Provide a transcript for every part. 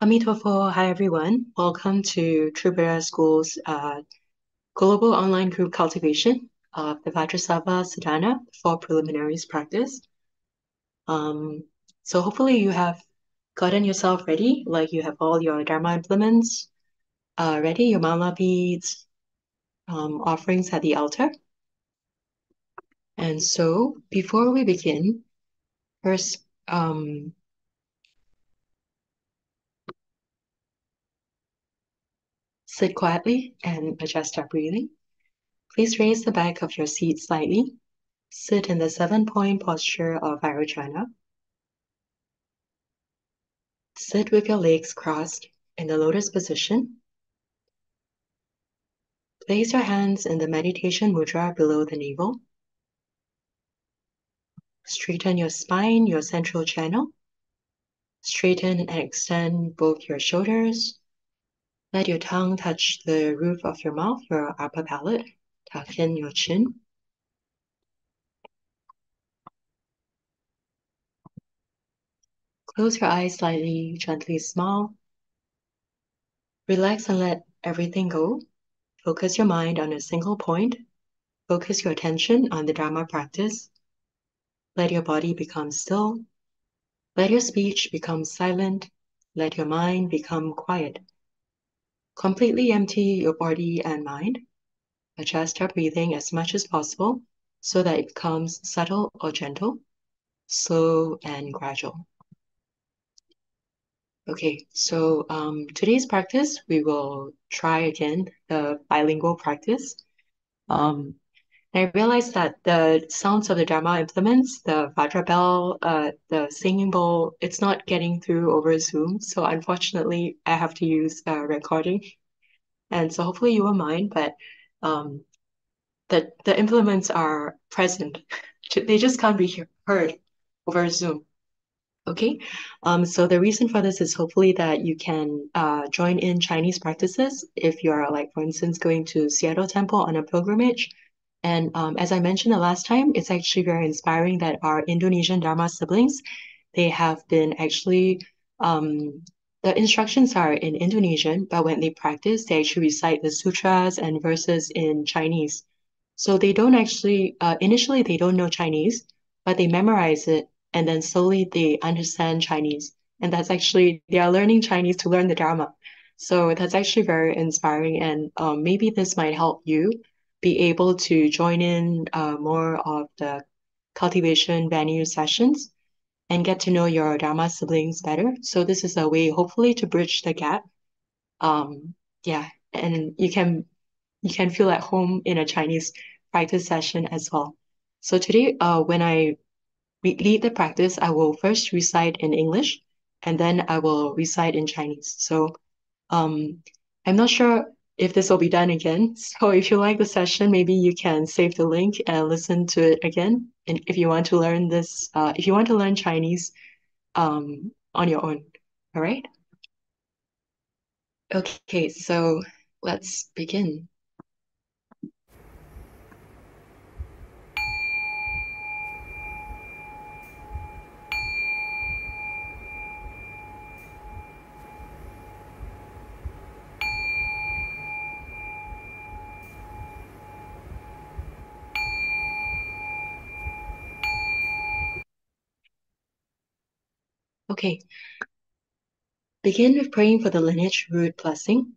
Amitofo, hi everyone. Welcome to True Buddha School's global online group cultivation of the Vajrasattva Sadhana for Preliminaries practice. So hopefully you have gotten yourself ready, like you have all your Dharma implements ready, your mala beads, offerings at the altar. And so before we begin, first, sit quietly and adjust our breathing. Please raise the back of your seat slightly. Sit in the 7-point posture of Vajrasana. Sit with your legs crossed in the lotus position. Place your hands in the meditation mudra below the navel. Straighten your spine, your central channel. Straighten and extend both your shoulders. Let your tongue touch the roof of your mouth, your upper palate. Tuck in your chin. Close your eyes slightly, gently smile. Relax and let everything go. Focus your mind on a single point. Focus your attention on the Dharma practice. Let your body become still. Let your speech become silent. Let your mind become quiet. Completely empty your body and mind. Adjust your breathing as much as possible so that it becomes subtle or gentle, slow and gradual. Okay, so today's practice, we will try again the bilingual practice. I realized that the sounds of the Dharma implements, the Vajra bell, the singing bowl, it's not getting through over Zoom. So unfortunately, I have to use a recording. And so hopefully you won't mind, but um, the implements are present. They just can't be heard over Zoom. Okay, so the reason for this is hopefully that you can join in Chinese practices if you are, like, for instance, going to Seattle Temple on a pilgrimage. And as I mentioned the last time, it's actually very inspiring that our Indonesian Dharma siblings, they have been actually, the instructions are in Indonesian, but when they practice, they actually recite the sutras and verses in Chinese. So they don't actually, initially, they don't know Chinese, but they memorize it and then slowly they understand Chinese. And that's actually, they are learning Chinese to learn the Dharma. So that's actually very inspiring. And maybe this might help you be able to join in more of the cultivation venue sessions and get to know your Dharma siblings better. So this is a way, hopefully, to bridge the gap. Um, yeah, and you can feel at home in a Chinese practice session as well. So today, when I lead the practice, I will first recite in English and then I will recite in Chinese. So um, I'm not sure if this will be done again. So if you like the session, maybe you can save the link and listen to it again. And if you want to learn this, if you want to learn Chinese on your own. All right? Okay, so let's begin. Okay, begin with praying for the lineage root blessing.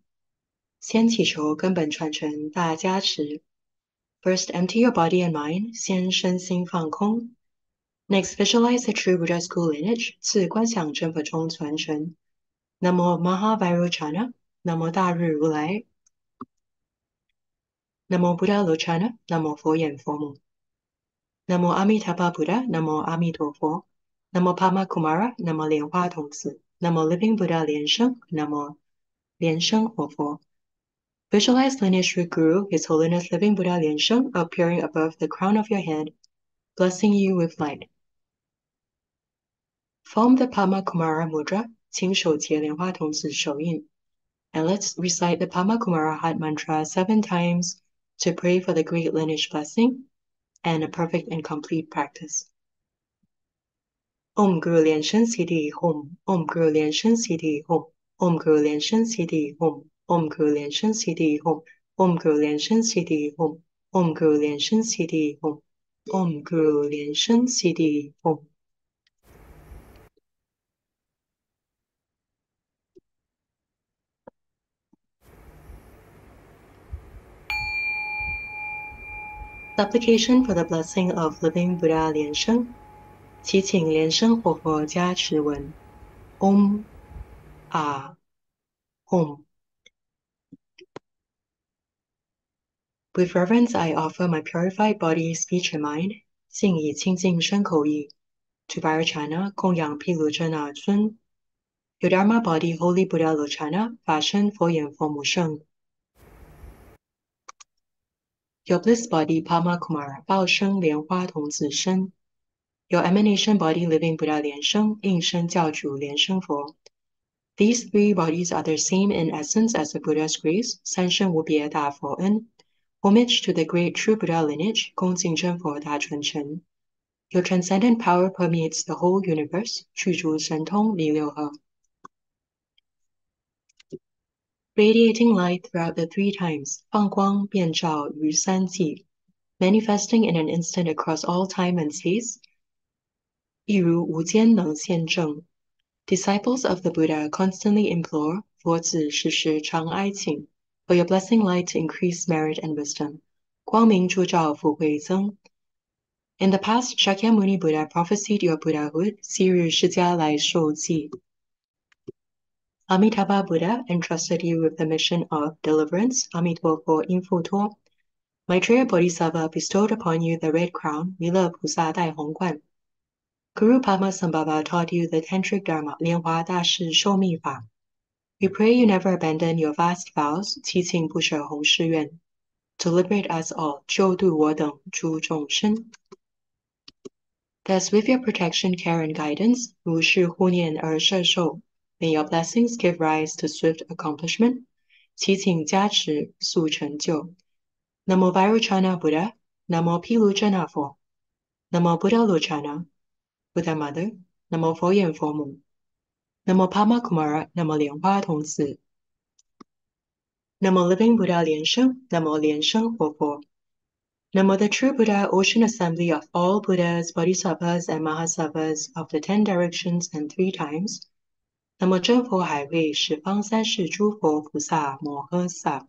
先祈求根本传承大加持。First, empty your body and mind. 先身心放空。Next, visualize the true Buddha school lineage. 次观想真佛中传承。Namo Maha Vairocana. Namo 大日如来。Namo Buddha Lochana. Namo 佛眼佛母。Namo Amitabha Buddha. Namo 阿弥陀佛。Namo Pama Kumara. Namo 莲花童子。Namo Living Buddha Lian-sheng. Namo 莲生活佛。Visualize lineage root guru, His Holiness Living Buddha Lian-sheng, appearing above the crown of your head, blessing you with light. Form the Pama Kumara Mudra, 亲手结莲花童子手印, and let's recite the Pama Kumara Heart Mantra 7 times to pray for the great lineage blessing and a perfect and complete practice. Om Guru Lian-sheng Siddhi Hom. Om Guru Lian-sheng Siddhi Hom. Om Guru Lian-sheng Siddhi Hom. Om Guru Lian-sheng Siddhi Hom. Om Guru Lian-sheng Siddhi Hom. Om Guru Lian-sheng Siddhi Hom. Om Guru Lian-sheng Siddhi Hom. Supplication for the blessing of living Buddha Lian-sheng. 祈请莲生活佛加持文 Om Om. With reverence, I offer my purified body, speech, and mind, 敬以清净身口意 to Vajrasattva, 供养毗卢遮那尊 Your Dharma body, Holy Buddha Lochana, 法身佛眼佛母圣 Your bliss body, Pama Kumara, 报生莲花童子身 Your emanation body, living Buddha Lian-sheng, 应身教主莲生佛 These three bodies are the same in essence as the Buddha's grace, 三身无别大佛恩 Homage to the great true Buddha lineage, 恭敬真佛大传承 Your transcendent power permeates the whole universe, 具足神通弥六合 Radiating light throughout the three times, 放光遍照于三际 Manifesting in an instant across all time and space, 亦如无间能现证 Disciples of the Buddha constantly implore, 佛子时时常哀请 for your blessing light to increase merit and wisdom, 光明铸照福慧增 In the past, Shakyamuni Buddha prophesied your Buddhahood, 昔日释迦来受记 Amitabha Buddha entrusted you with the mission of deliverance, Amitabha Infuto. Maitreya Bodhisattva bestowed upon you the red crown, Mila Pusa Dai Hongguan. Guru Padmasambhava taught you the tantric dharma, Lianhua Dashi Shou Fa. We pray you never abandon your vast vows, 七情不舍弘誓愿 to liberate us all, 救度我等诸众生 Thus, with your protection, care, and guidance, 如是护念而摄受 May your blessings give rise to swift accomplishment, 祈请加持速成就 Namo Vajrachana Buddha, Namo Pilu Jana Fo, Namo Buddha Lochana, Buddha Mother, Namo Fo Yen Fo Mu, Namo Pama Kumara, Namo Lianhua Tongzi, Namo Living Buddha Lian-sheng, Namo Lian-sheng Ho Fo, Namo the True Buddha, Ocean Assembly of all Buddhas, Bodhisattvas, and Mahasattvas of the 10 directions and 3 times, Namo 真佛海会十方三世诸佛菩萨摩诃萨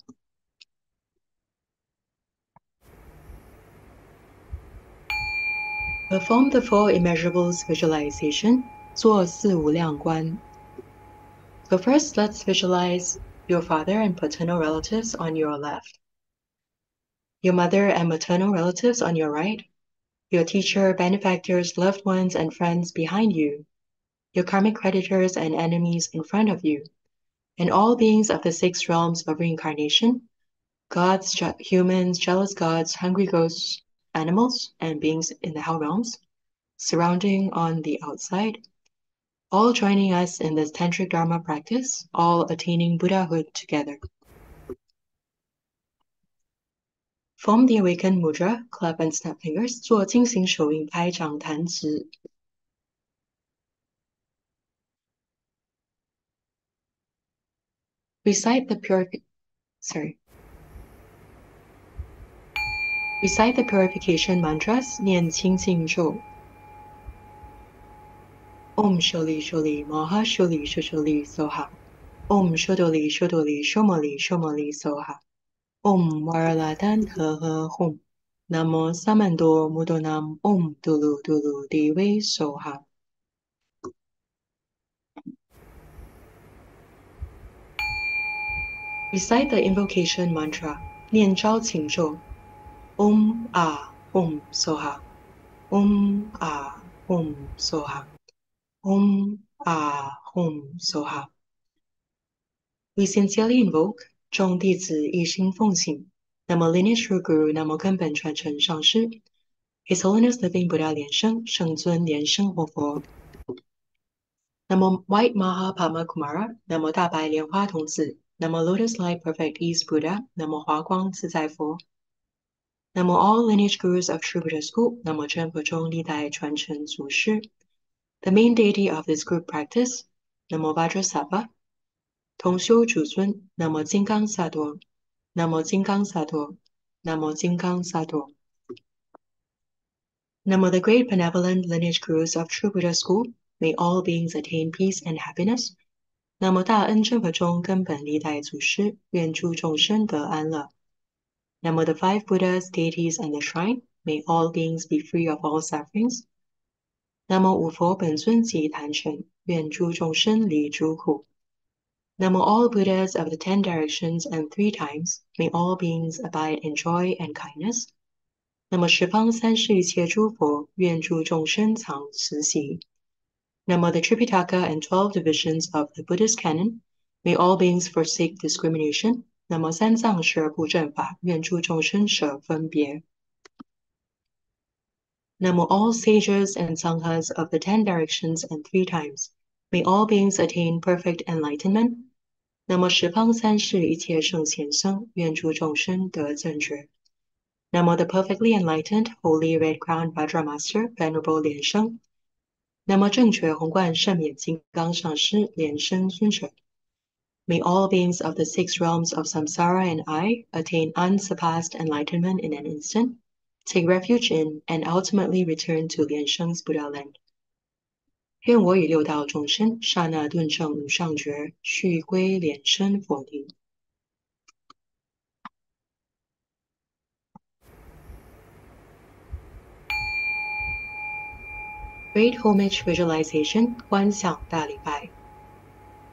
Perform the 4 immeasurables visualization, 做四无量观 So first, let's visualize your father and paternal relatives on your left, your mother and maternal relatives on your right, your teacher, benefactors, loved ones, and friends behind you, your karmic creditors and enemies in front of you, and all beings of the 6 realms of reincarnation, gods, humans, jealous gods, hungry ghosts, animals, and beings in the hell realms, surrounding on the outside, all joining us in this tantric dharma practice, all attaining Buddhahood together. Form the awakened mudra, clap and snap fingers, 做金行手印，拍掌弹指 Recite the purification mantras, 念清净咒 Om Sholi Sholi Maha Sholi Shosholi Soha Om Shodoli Shodoli Shomoli Shomoli Soha Om Waraladan He He Hum Namo Samando Mudonam Om Dulu Dulu Diwe Soha Recite the invocation mantra, 念招请咒 Om Om Soha Om Om Soha Om Om Soha We sincerely invoke 众弟子一心奉行 Namo lineage true Guru, Namo 根本传承上师 His Holiness Living Buddha Lian-sheng, 圣尊莲生活佛 Namo White Maha Padma Kumara, Namo 大白莲花童子 Namo Lotus Light Perfect Ease Buddha, Namo 华光自在佛 Namo all lineage gurus of true Buddha school, Namo 真佛中历代传承祖师 The main deity of this group practice, Namo Vajrasattva 同修祖孙，南无金刚萨埵，南无金刚萨埵，南无金刚萨埵。Namo the great benevolent lineage gurus of true Buddha school, may all beings attain peace and happiness. Namo 大恩正法中根本历代祖师，愿诸众生得安乐。Namo the five Buddhas, deities, and the shrine, may all beings be free of all sufferings. Namo 五佛本尊及坛城，愿诸众生离诸苦。Namo all Buddhas of the 10 directions and 3 times, may all beings abide in joy and kindness. 那么十方三世一切诸佛，愿诸众生常慈喜。那么 the Tripitaka and 12 divisions of the Buddhist canon, may all beings forsake discrimination. 那么三藏十二部正法，愿诸众生舍分别。那么 all sages and sanghas of the 10 directions and 3 times, may all beings attain perfect enlightenment. 那么十方三世一切圣贤僧，愿诸众生得正觉。Namo the perfectly enlightened, holy red-crowned Vajrasattva Venerable Lian-sheng. Namo 正觉宏观圣冕金刚上师莲生尊者。May all beings of the 6 realms of samsara and I attain unsurpassed enlightenment in an instant, take refuge in, and ultimately return to Lian-sheng's Buddha land. 愿我与六道众生刹那顿证无上觉，续归莲生佛地。Great homage visualization, 观想大礼拜。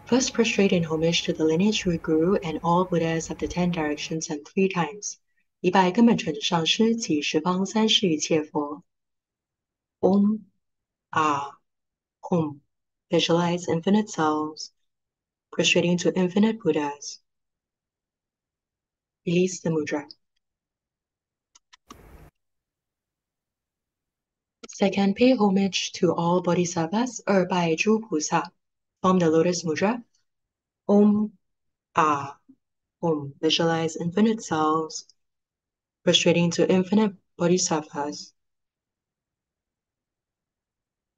First prostrate in homage to the lineage root guru and all Buddhas of the 10 directions and 3 times. 礼拜根本纯上师及十方三世一切佛。Om, Ah, Hum. Visualize infinite selves, prostrating to infinite Buddhas. Release the mudra. Second, pay homage to all bodhisattvas or by Zhu Pusa. Form the lotus mudra. Om, Ah, Hum. Visualize infinite selves, prostrating to infinite bodhisattvas.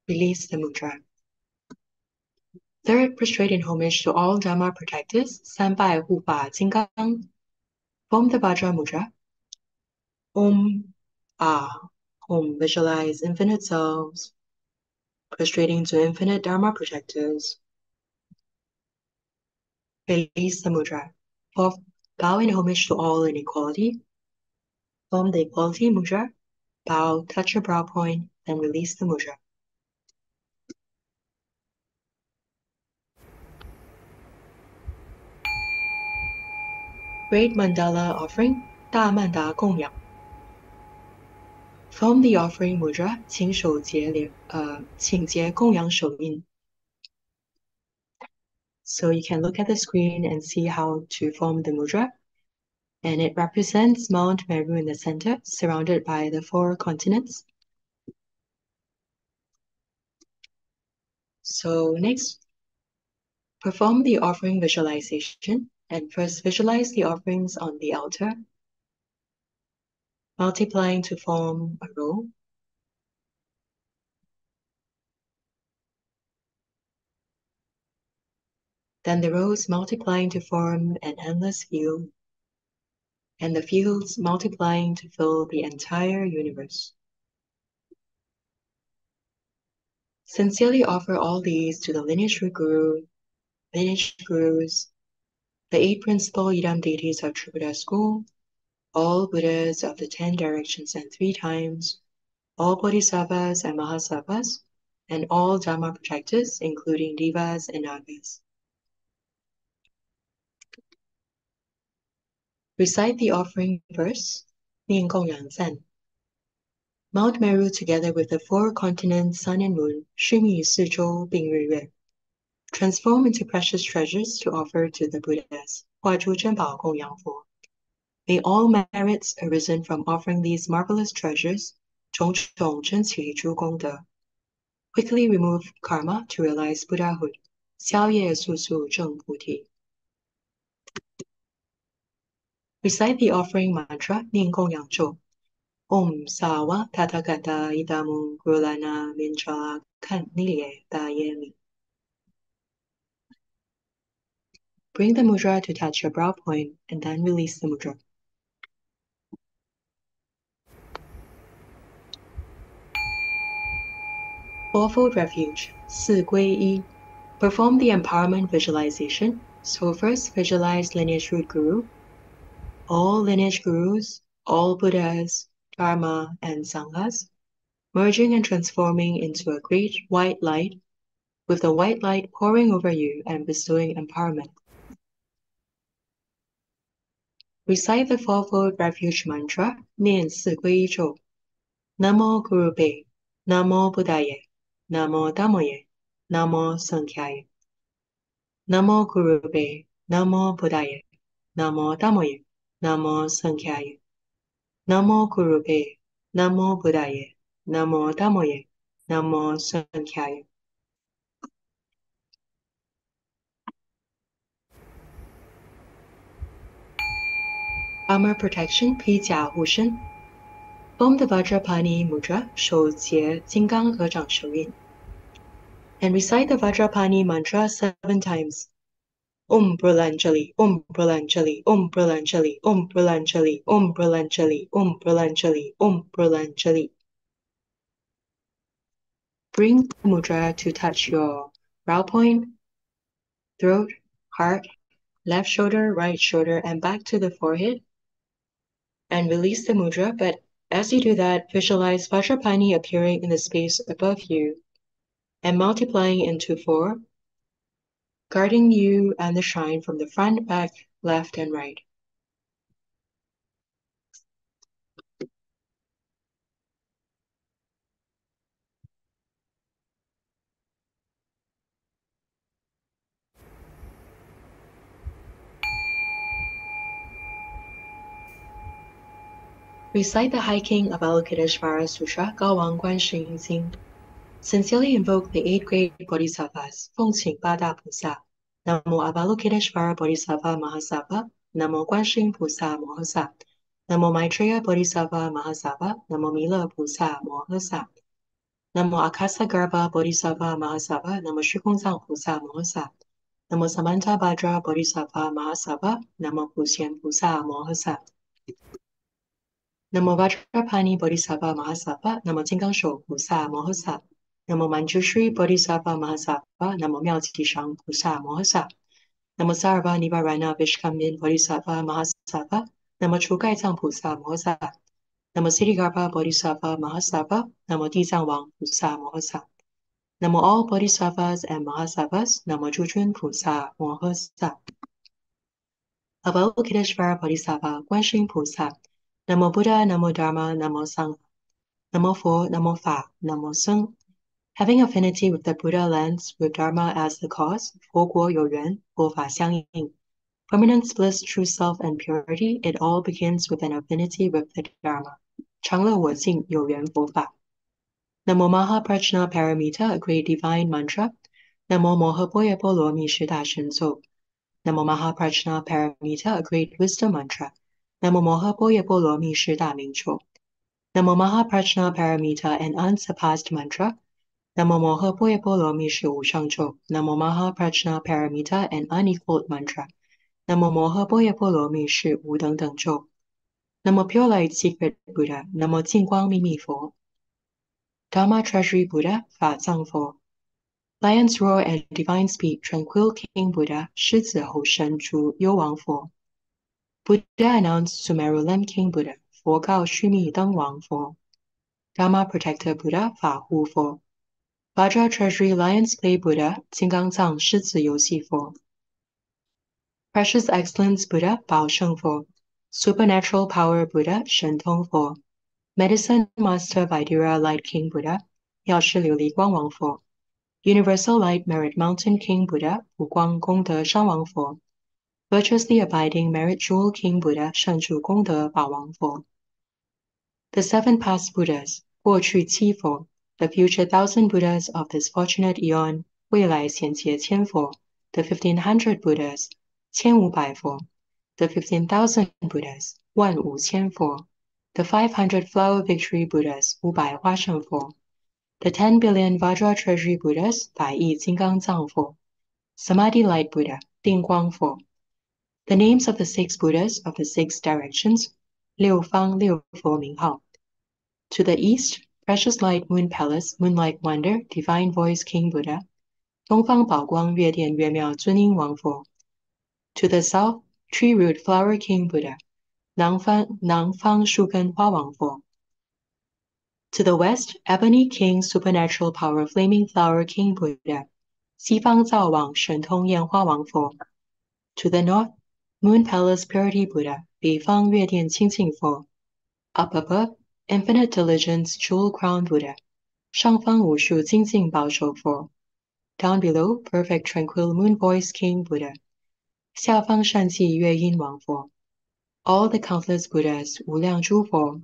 Release the mudra. Third, prostrate in homage to all Dharma protectors, 三拜护法金刚. Form the Vajra mudra. Om, Ah, Hum. Visualize infinite selves, prostrating to infinite Dharma protectors. Release the mudra. Fourth, bow in homage to all in equality. Form the equality mudra. Bow, touch your brow point, then release the mudra. Great Mandala Offering, 大曼达供养. Form the offering mudra, 请结供养手印. So you can look at the screen and see how to form the mudra. And it represents Mount Meru in the center, surrounded by the 4 continents. So next, perform the offering visualization. And first visualize the offerings on the altar, multiplying to form a row. Then the rows multiplying to form an endless field, and the fields multiplying to fill the entire universe. Sincerely offer all these to the lineage gurus, the 8 principal Idam deities of True Buddha school, all Buddhas of the 10 directions and 3 times, all Bodhisattvas and Mahasattvas, and all Dharma protectors, including Devas and Nagas. Recite the offering verse, 念供养赞. Mount Meru together with the 4 continents, sun and moon, 须弥四周并日月. Transform into precious treasures to offer to the Buddhas. 化诸珍宝供养佛. May all merits arisen from offering these marvelous treasures, 种种珍奇诸功德, quickly remove karma to realize Buddhahood. 消业速速证菩提. Recite the offering mantra, 念供养咒. Om Sawa Tathagata Idamu Gurulana Mincha Kan Nilye Dayemi. Bring the mudra to touch your brow point and then release the mudra. Fourfold Refuge, 四归一. Perform the empowerment visualization. So first, visualize lineage root guru, all lineage gurus, all Buddhas, Dharma, and Sanghas, merging and transforming into a great white light, with the white light pouring over you and bestowing empowerment. Recite the fourfold refuge mantra, 念四归一咒. Namo Gurube, Namo Buddhaye, Namo Dhammoye, Namo Sankhyaye. Namo Gurube, Namo Buddhaye, Namo Dhammoye, Namo Sankhyaye. Namo Gurube, Namo Buddhaye, Namo Dhammoye, Namo Sankhyaye. Armor protection, 披甲护身. Form the Vajrapani mudra, 手结金刚合掌手印. And recite the Vajrapani mantra 7 times. Om Pralanjali, Om Pralanjali, Om Pralanjali, Om Pralanjali, Om Pralanjali, Om Pralanjali, Om Pralanjali. Bring the mudra to touch your brow point, throat, heart, left shoulder, right shoulder, and back to the forehead. And release the mudra, but as you do that, visualize Vajrapani appearing in the space above you and multiplying into 4, guarding you and the shrine from the front, back, left, and right. Recite the High King Avalokiteshvara Sutra, 高王观世音经. Sincerely invoke the 8 great bodhisattvas, 奉请八大菩萨. Namo Avalokiteshvara Bodhisattva Mahasattva, Namo Guanxin Pusa Mohasa, Namo Maitreya Bodhisattva Mahasattva, Namo Mila Pusa Mohasa, Namo Akasa Garbha Bodhisattva Mahasattva, Namo Shukunzang Pusa Mohasa, Namo Samanta Bhadra Bodhisattva Mahasattva, Namo Pusyen Pusa Mohasa. Namo Vajrapani Bodhisattva Mahasattva, Namo Jingangshou Pusa Mohasa, Namo Manjushri Bodhisattva Mahasattva, Namo Miaoqi Pusa Mohasa, Namo Sarva Nivarana Vishkamin Bodhisattva Mahasattva, Namo Chugaizang Pusa Mohasa, Namo Siddhigarbha Bodhisattva Mahasattva, Namo Dizang Wang Pusa Mohasa, Namo all Bodhisattvas and Mahasattvas, Namo Jujun Pusa Mohasa. Avalokiteshvara Bodhisattva, Guanxin Pusa, Namo Buddha, Namo Dharma, Namo Sangha, Namo Fo, Namo Fa, Namo Sung. Having affinity with the Buddha lands, with Dharma as the cause, 佛国有缘, 佛法相应. Permanence, bliss, true self, and purity, it all begins with an affinity with the Dharma. 常乐我净, 有缘佛法. Namo Maha Prajna Paramita, a great divine mantra. Namo Moha Boya Polo Mi Shida Shenzo. Namo Maha Prajna Paramita, a great wisdom mantra. Namo Moha Boya Polo Mi Shida Mingcho. Namo Maha Prajna Paramita, an unsurpassed mantra. Namo Moha Boya Polo Mi Shi Wu Shangzhou. Namo Maha Prajna Paramita, an unequaled mantra. Namo Moha Boya Polo Mi Shi Wu Deng Deng Zhou. Namo Pure Light Secret Buddha. Namo Jingguang Mimi Fo. Dharma Treasury Buddha, Fa Zang Fo. Lion's Roar and Divine Speed, Tranquil King Buddha, 狮子吼神主幽王佛. Buddha announced Sumeru Lem King Buddha, 佛告须弥灯王佛. Dharma Protector Buddha, 法护佛. Vajra Treasury Lion's Play Buddha, 金刚藏狮子游戏佛. Precious Excellence Buddha, 宝胜佛. Supernatural Power Buddha, 神通佛. Medicine Master Vaidira Light King Buddha, 药师琉璃光王佛. Universal Light Merit Mountain King Buddha, 普光功德山王佛. Virtuously Abiding Merit Jewel King Buddha, 善住功德宝王佛. The 7 past Buddhas, 过去七佛. The future 1000 Buddhas of this fortunate eon, 未来显节千佛. The 1500 Buddhas, 1500佛. The 15,000 Buddhas, 15000佛. The 500 Flower Victory Buddhas, 500花胜佛. The 10 billion Vajra Treasury Buddhas, 百亿金刚藏佛. Samadhi Light Buddha, 定光佛. The names of the 6 Buddhas of the 6 directions, 六方六佛名号. To the east, Precious Light Moon Palace, Moonlight Wonder, Divine Voice King Buddha, 东方宝光月殿月庙尊音王佛. To the south, Tree Root Flower King Buddha, 南方树根花王佛. To the west, Ebony King Supernatural Power Flaming Flower King Buddha, 西方造王神通焰花王佛. To the north, Moon Palace Purity Buddha, 北方月殿清净佛. Up above, Infinite Diligence Jewel Crown Buddha, 上方无数精进保守佛. Down below, Perfect Tranquil Moon Voice King Buddha, 下方善气乐音王佛. All the countless Buddhas, 无量诸佛.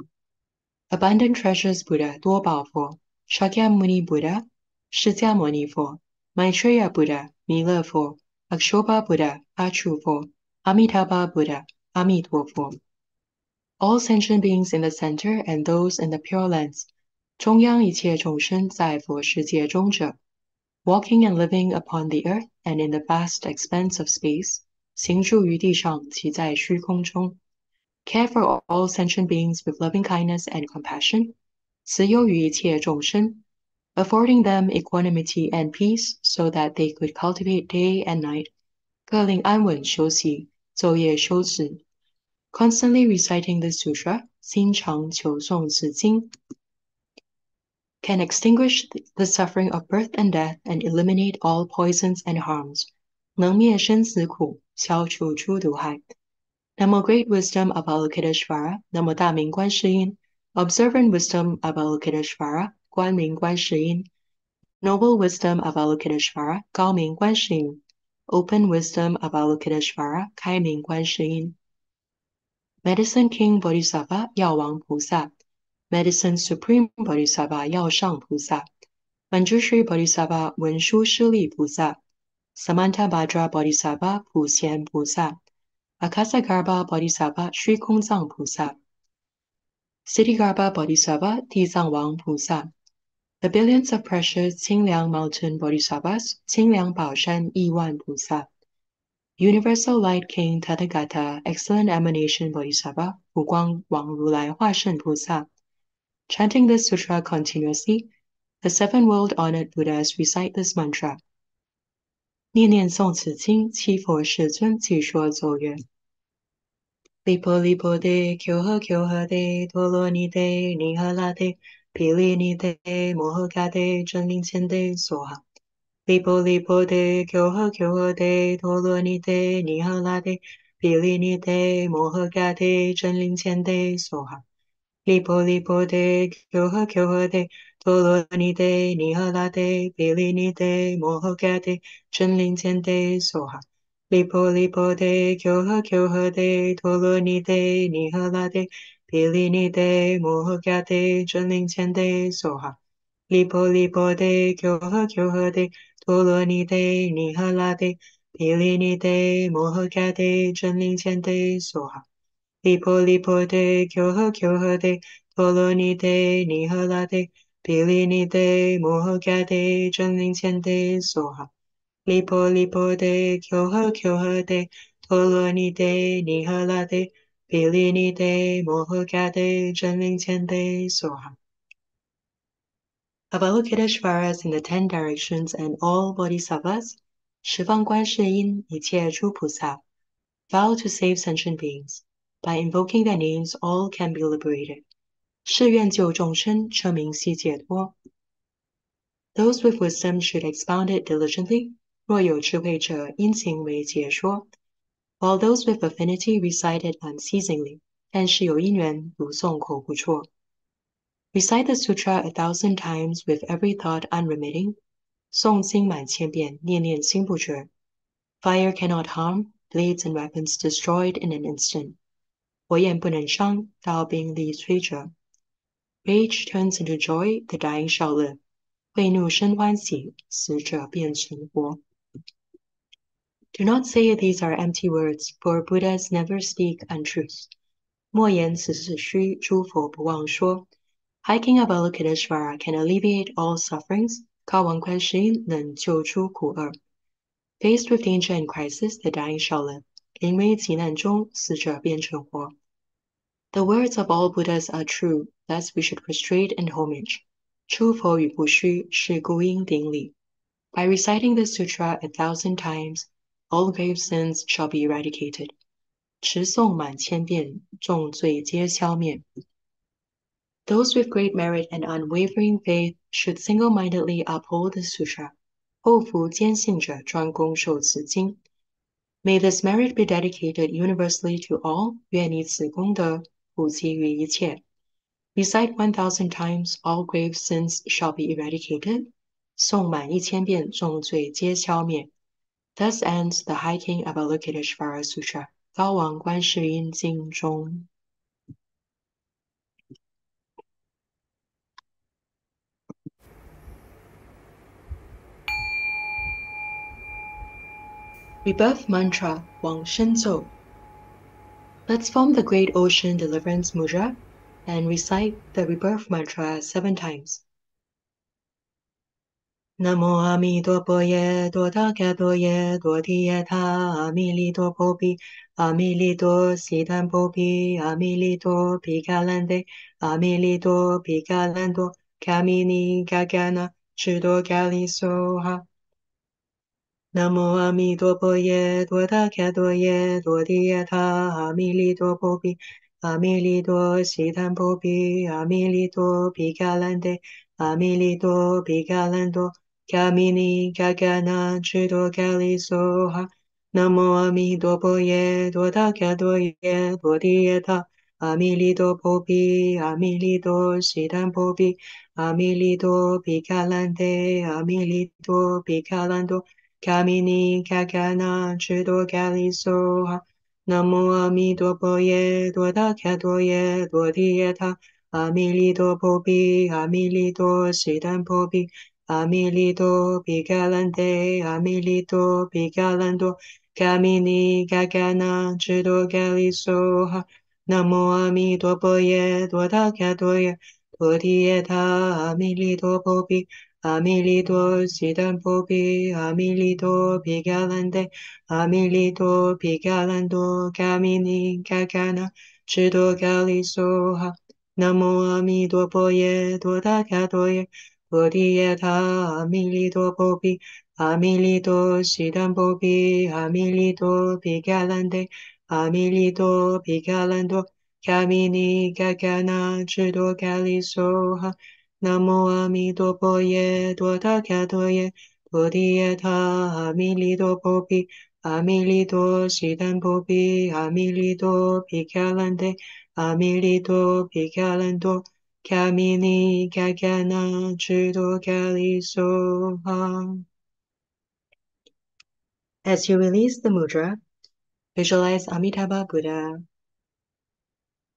Abundant Treasures Buddha, 多宝佛. Shakyamuni Buddha, 释迦牟尼佛. Maitreya Buddha, 弥勒佛. Akshoba Buddha, 阿处佛. Amitabha Buddha, 阿弥陀佛. All sentient beings in the center and those in the Pure Lands, 中央一切众生在佛世界中者. Walking and living upon the earth and in the vast expanse of space, 行住于地上，其在虚空中. Care for all sentient beings with loving kindness and compassion, 慈忧于一切众生, affording them equanimity and peace so that they could cultivate day and night, 各令安稳休息，昼夜修持. Constantly reciting this sutra, 心常求诵此经, can extinguish the suffering of birth and death and eliminate all poisons and harms, 能灭生死苦，消除诸毒害. Namo Great Wisdom of Avalokiteshvara, Namo 大明观世音, Observant Wisdom of Avalokiteshvara, 观明观世音, Noble Wisdom of Avalokiteshvara, 高明观世音, Open Wisdom of Avalokiteshvara, 开明观世音. Medicine King Bodhisattva, 药王菩萨, Medicine Supreme Bodhisattva, 药上菩萨, Manjushri Bodhisattva, 文殊师利菩萨, Samantabhadra Bodhisattva, 普贤菩萨, Akasagarbha Bodhisattva, 虚空藏菩萨, Siddhigarbha Bodhisattva, 地藏王菩萨, The billions of precious 清凉 mountain Bodhisattvas, 清凉宝山亿万菩萨, Universal Light King Tathagata, Excellent Emanation Bodhisattva, 普光王如来化身菩萨. Chanting this sutra continuously, the 7 world-honored Buddhas recite this mantra. 念念诵此经，七佛世尊即说奏曰。利波利波得，求呵得，陀罗尼得，尼诃那得，毗梨尼得，摩诃迦得，真灵前得，梭哈。利波利波得，求呵得，陀罗尼得，尼诃那得，毗梨尼得，摩诃迦得，真灵前得，梭哈。利波利波得，求呵得，陀罗尼得，尼诃那得，毗梨尼得，摩诃迦得，真灵前得，梭哈。利波利波得，求呵得，陀罗尼得，尼诃那得，毗梨尼得，摩诃迦得，真灵前得，梭哈。利波利波得，求呵得，陀罗尼得，尼诃那得，毗梨尼得，摩诃迦得，真灵前得，梭哈。利波利波得，求呵得，陀罗尼得，尼诃那得，毗梨尼得，摩诃迦得，真灵前得，梭哈。利波利波得，求呵得，陀罗尼得，尼诃那得，毗梨尼得，摩诃迦得，真灵前得，梭哈。Avalokiteshvaras in the 10 directions and all bodhisattvas, 十方观世音一切诸菩萨, vow to save sentient beings. By invoking their names, all can be liberated. 誓愿救众生，称名悉解脱. Those with wisdom should expound it diligently. 若有智慧者，因行为解说. While those with affinity recite it unceasingly. 但是有因缘，读诵口不辍. Recite the sutra 1,000 times with every thought unremitting. 诵经满千遍，念念心不绝. Fire cannot harm, blades and weapons destroyed in an instant. 火焰不能伤，刀兵利摧折. Rage turns into joy, the dying shall live. 慧怒生欢喜，死者变成活. Do not say these are empty words, for Buddhas never speak untruths. 莫言此是虚，诸佛不妄说. Hiking Avalokiteshvara can alleviate all sufferings. 靠王观世音能救出苦厄. Faced with danger and crisis, the dying shall live. 临危急难中，死者变成活。The words of all Buddhas are true, thus we should prostrate in homage. 出佛语不虚，是故应顶礼。By reciting this sutra 1,000 times, all grave sins shall be eradicated. 持诵满千遍，重罪皆消灭。Those with great merit and unwavering faith should single-mindedly uphold this sutra. 后福坚信者专攻受此经。May this merit be dedicated universally to all. 愿以此功德普及于一切。Recite 1,000 times, all grave sins shall be eradicated. 诵满1000遍，重罪皆消灭。Thus ends the High King Avalokiteshvara Sutra. 高王观世音经中。Rebirth Mantra 往生咒 Let's form the Great Ocean Deliverance Mudra and recite the Rebirth Mantra 7 times. Namo Amitabha Ye Dodakado Ye Dodiyata Amilito Popi Amilito Siddhan Popi Amilito Pikalande Amilito Pikalando Kamini Gagana Chido Gali Soha Namo Amitabha Ye Dodakado Ye Dodiyata Amilito Popi Amilito Siddhan Popi Amilito Pikalande Amilito Pikalando Kamini Gagana Chido Gali Soha Namo Amitabha Ye Dodakado Ye Dodiyata Amilito Popi Amilito Siddhan Popi Amilito Pikalande Amilito Pikalando Kamini Gagana Chido Gali Soha Namo Amitabha Ye Dodakado Ye Dodiyata Amilito Popi Amilito Siddhan Popi Amilito Pikalante Amilito Pikalando Kamini Gagana Chido Gali Soha Namo Amitabha Ye Dodakado Ye Dodiyata Amilito Popi Amilito Siddhan Popi Amilito Pikalante Amilito Pikalando Kamini Gagana Chido Gali Soha Namo Amitabha Ye Dodakado Ye Dodiyata Amilito Popi Amilito Siddhan Popi Amilito Pikalante Amilito Pikalando Kamini Gagana Chido Gali Soha Namo Amitabha Ye Dodakado Ye Dodiyata Amilito Popi Amilito Siddhan Popi Amilito Pikalante Amilito Pikalando Kamini Gagana Chido Gali Soha. As you release the mudra, visualize Amitabha Buddha.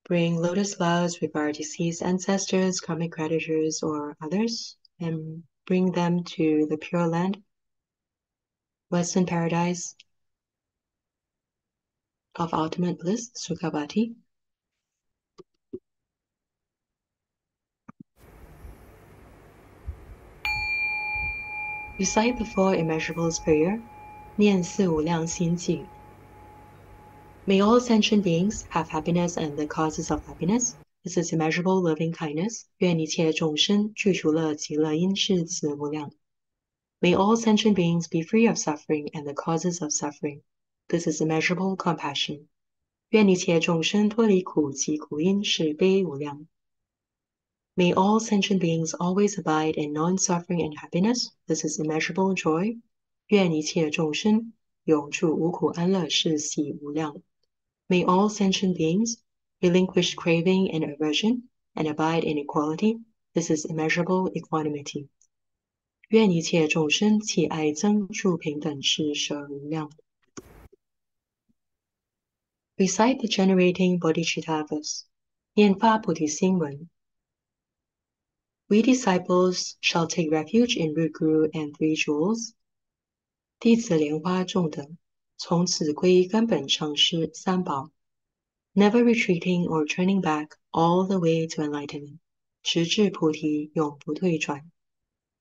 Bring lotus flowers with our deceased ancestors, karmic creditors, or others, and bring them to the Pure Land, Western Paradise of Ultimate Bliss, Sukhavati. Recite the 4 immeasurables prayer, 念四无量心偈. May all sentient beings have happiness and the causes of happiness. This is immeasurable loving kindness. 愿一切众生具足了极乐因是此无量. May all sentient beings be free of suffering and the causes of suffering. This is immeasurable compassion. 愿一切众生脱离苦及苦因是悲无量. May all sentient beings always abide in non-suffering and happiness. This is immeasurable joy. 愿一切众生永住无苦安乐是喜无量. May all sentient beings relinquish craving and aversion and abide in equality. This is immeasurable equanimity. 愿一切众生弃爱憎处平等是舍无量. Recite the generating bodhisattvas. 念发菩提心文. We disciples shall take refuge in root guru and 3 jewels. 弟子莲花众等，从此归依根本上师三宝。Never retreating or turning back all the way to enlightenment. 直至菩提，永不退转。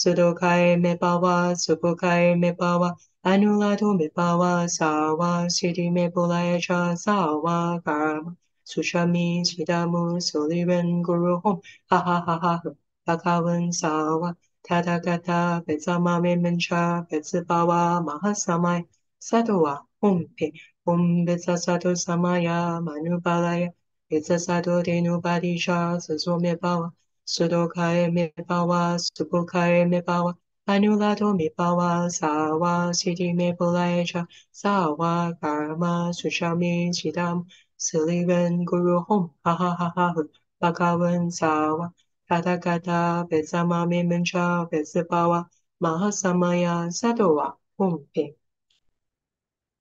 Sudokai me bawa, subukai me bawa, anulato me bawa, sawa, siddhi me bulayacha, sawa, karma, sushami, sidamu, soliven, guru hom, ha ha ha ha, bakawan, sawa, tathagata, betsama me mancha, betsibawa, mahasamai, satowa, hom pe, hom betsasato samaya, manubalaya, betsasato denubadisha, sazo me bawa, Sudokai me bawa, subukai me bawa, anulato me bawa, sawa, siddhi me bulayacha, sawa, karma, sushami, chidam, silivan, guru hom, ha ha ha ha, bakawan, sawa, katakata, betsama me mancha, betsibawa, mahasamaya, sadowa, hom pe.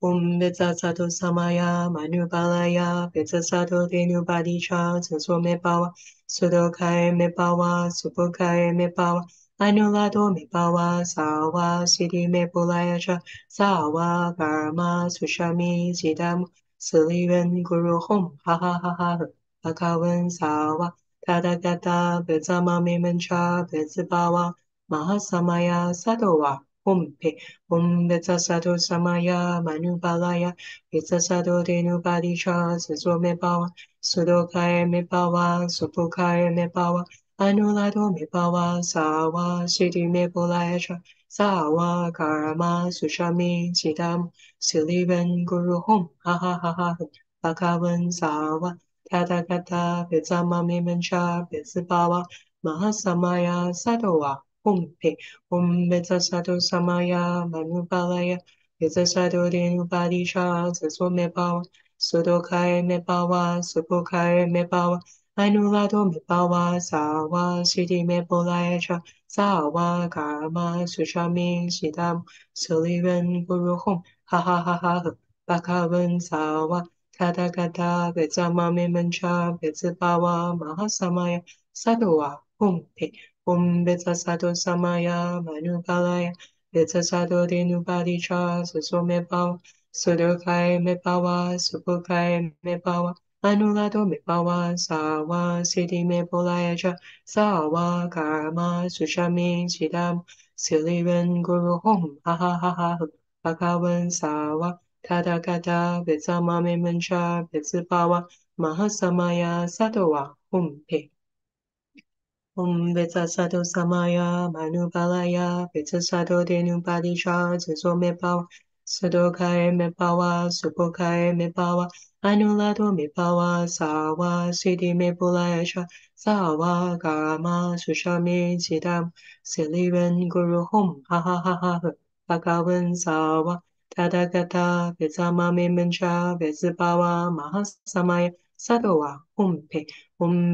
Betsasato samaya, manubalaya, betsasato denubadicha, senso me bawa, sudokai me bawa, subukai me bawa, anulado me bawa, sawa, siddhi me bulayacha, sawa, karma, sushami, siddham, silivan, guru hom, ha ha ha ha, bakawan, sawa, tathagata, betsama me mancha, betsibawa, mahasamaya, sadowa, hom pe. Betsasato samaya manubalaya betsasato denubadisha senso me bawa sudokai me bawa supukai me bawa anulado me bawa sawa siddhi me bulayacha sawa karma sushami chidam silivan guru hom ha ha ha ha bakawan sawa tathagata betsama me mancha betsibawa mahasamaya sadowa hom pe betsasato samaya manubalaya betsasato denubadisha senso me bawa sudokai me bawa subukai me bawa anulado me bawa sawa siddhi me bulayacha sawa karma sushami siddham silivan guru hom ha ha ha ha bakawan sawa tathagata betsama me mancha betsibawa mahasamaya sadowa hom pe betsasato samaya manubalaya betsasato denubadicha senso me bawa sudokai me bawa subukai me bawa anulado me bawa sawa siddhi me bulayacha sawa karma sushami chidam silivan guru hom ha ha ha ha bakawan sawa tathagata betsama me mancha betsibawa mahasamaya sadowa hom pe betsasato samaya manubalaya betsasato denubadisha senso me bawa sudokai me bawa subukai me bawa anulado me bawa sawa siddhi me bulayacha sawa karma sushami chidam silivan guru hom ha ha ha ha bakawan sawa tathagata betsama me mancha betsibawa mahasamaya sadowa hom pe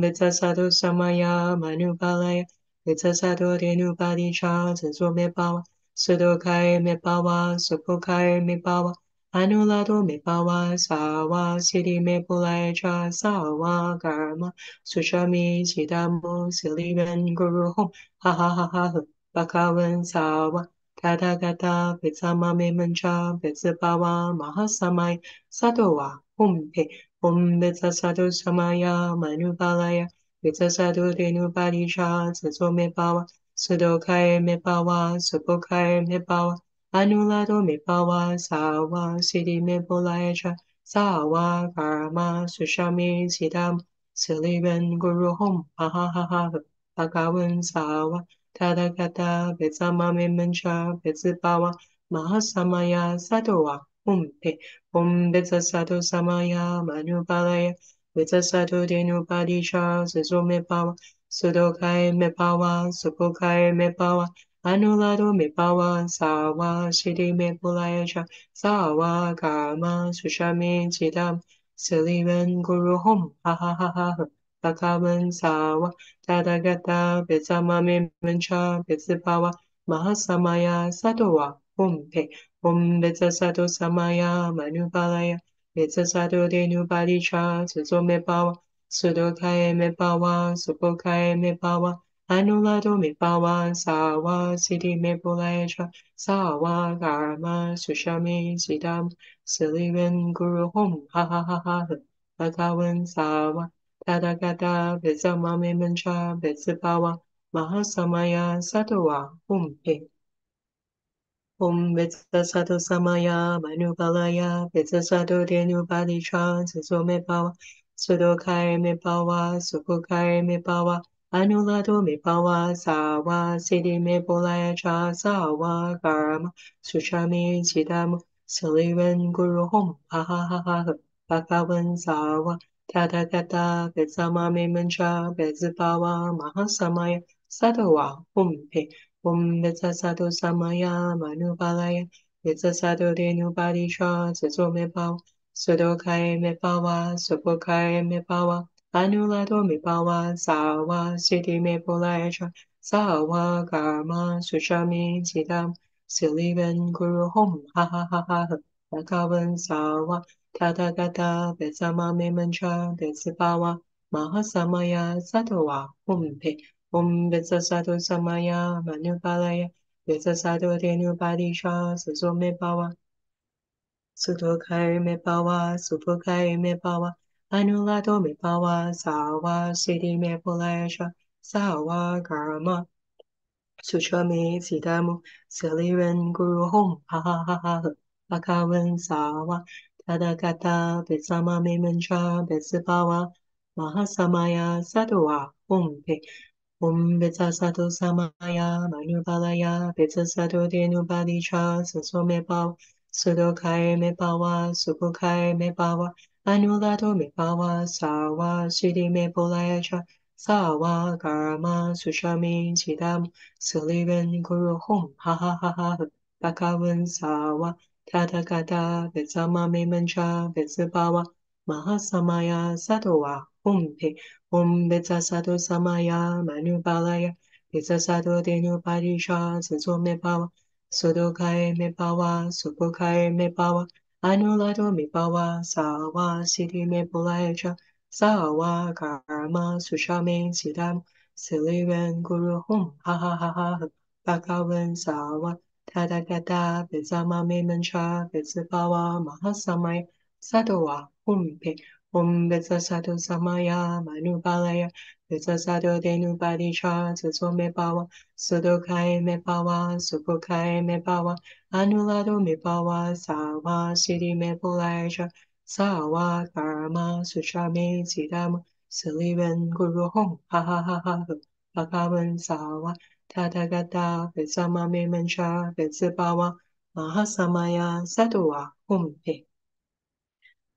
betsasato samaya manubalaya betsasato denubadisha senso me bawa sudokai me bawa subukai me bawa anulado me bawa sawa siddhi me bulayacha sawa karma sushami chidamo silivan guru hom ha ha ha ha bakawan sawa tathagata betsama me mancha betsibawa mahasamaya sadowa hom pe betsasato samaya manubalaya betsasato denubadisha senso me bawa sudokai me bawa subukai me bawa anulado me bawa sawa siddhi me bulayacha sawa karma sushami siddham silivan guru hom ha ha ha ha bakawan sawa tathagata betsama me mancha betsibawa mahasamaya sadowa hom pe betsasato samaya manubalaya betsasato denubadisha senso me bawa sudokai me bawa subukai me bawa anulado me bawa sawa siddhi me bulayacha sawa karma sushami chidam silivan guru hom ha ha ha ha bakawan sawa tathagata betsama me mancha betsibawa mahasamaya sadowa hom pe betsasato samaya manubalaya betsasato denubadisha senso me bawa sudokai me bawa subukai me bawa anulado me bawa sawa siddhi me bulayacha sawa karma sushami siddham silivan guru hom ha ha ha ha bakawan sawa tathagata betsama me mancha betsibawa Mahasamaya Sattva Humpe. Om Vajrasattva Samaya Manubalaya Vajrasattva Dhenubadicha Zazome Bawa Sudokai Me Bawa Sukukai Me Bawa Anulado Me Bawa Sawa Siddhi Me Bolaya Cha Sawa Karma Sushami Chidamu Silivan Guru Hom Ha Ha Ha Ha Ha Bhagavan Sawa Tathagata Vetsama Me Mancha Vetsabawa Mahasamaya Sattva Humpe Om Vetsasado Samaya Manubalaya Vetsasado Denubadisha Zezo Mebawa Sudokai Mebawa Subokai Mebawa Anulado Mebawa Sawa Siddhi Mebolayacha Sawa Karma Sushami Chidam Silivan Guru Hom Ha Ha Ha Ha Ha Bhagavan Sawa Tathagata Vetsama Memancha Vetsabawa Mahasamaya Satowa Humpe Om Vetsasado Samaya Manubalaya Vetsasado Denubadisha Sazo Mebawa Sudokai Mebawa Subokai Mebawa Anulado Mebawa Sawa Siddhi Mepolayasha Sawa Karma Suchami Sidamu Siliran Guru Hom Ha Ha Ha Ha Bhagavan Sawa Tadakata Vetsama Memancha Vetsabawa Mahasamaya Sadwa Humpe Om Vetsasado Samaya Manubalaya Vetsasado Denubadicha Sasomebao Sudokai Mebawa Subukai Mebawa Anulado Mebawa Sawa Siddhi Mebolayacha Sawa Karma Sushami Chidam Silivan Guru Hom Ha Ha Ha Ha Bhagavan Sawa Tathagata Vetsama Memancha Vetsabawa Mahasamaya Sadowa Humpe Om Vetsasado Samaya Manubalaya Vetsasado Denubadisha Senso Mebawa Sudokai Mebawa Subokai Mebawa Anulado Mebawa Sawa Siddhi Mebolayacha Sawa Karma Sushame Siddham Silivan Guru Hum Ha Ha Ha Ha Bhagavan Sawa Tathagata Vetsama Memancha Vetsabawa Mahasamaya Sadowa Humpe Om Vetsasado Samaya Manubalaya Vetsasado Denubadisha Tsuzo Mebawa Sudokai Mebawa Subokai Mebawa Anulado Mebawa Sawa Siddhi Mebolayacha Sawa Karma Sushami Siddham Silivan Guru Hom Ha Ha Ha Ha Bhagavan Sawa Tathagata Vetsama Memancha Vetsabawa Mahasamaya Sadowa Humpe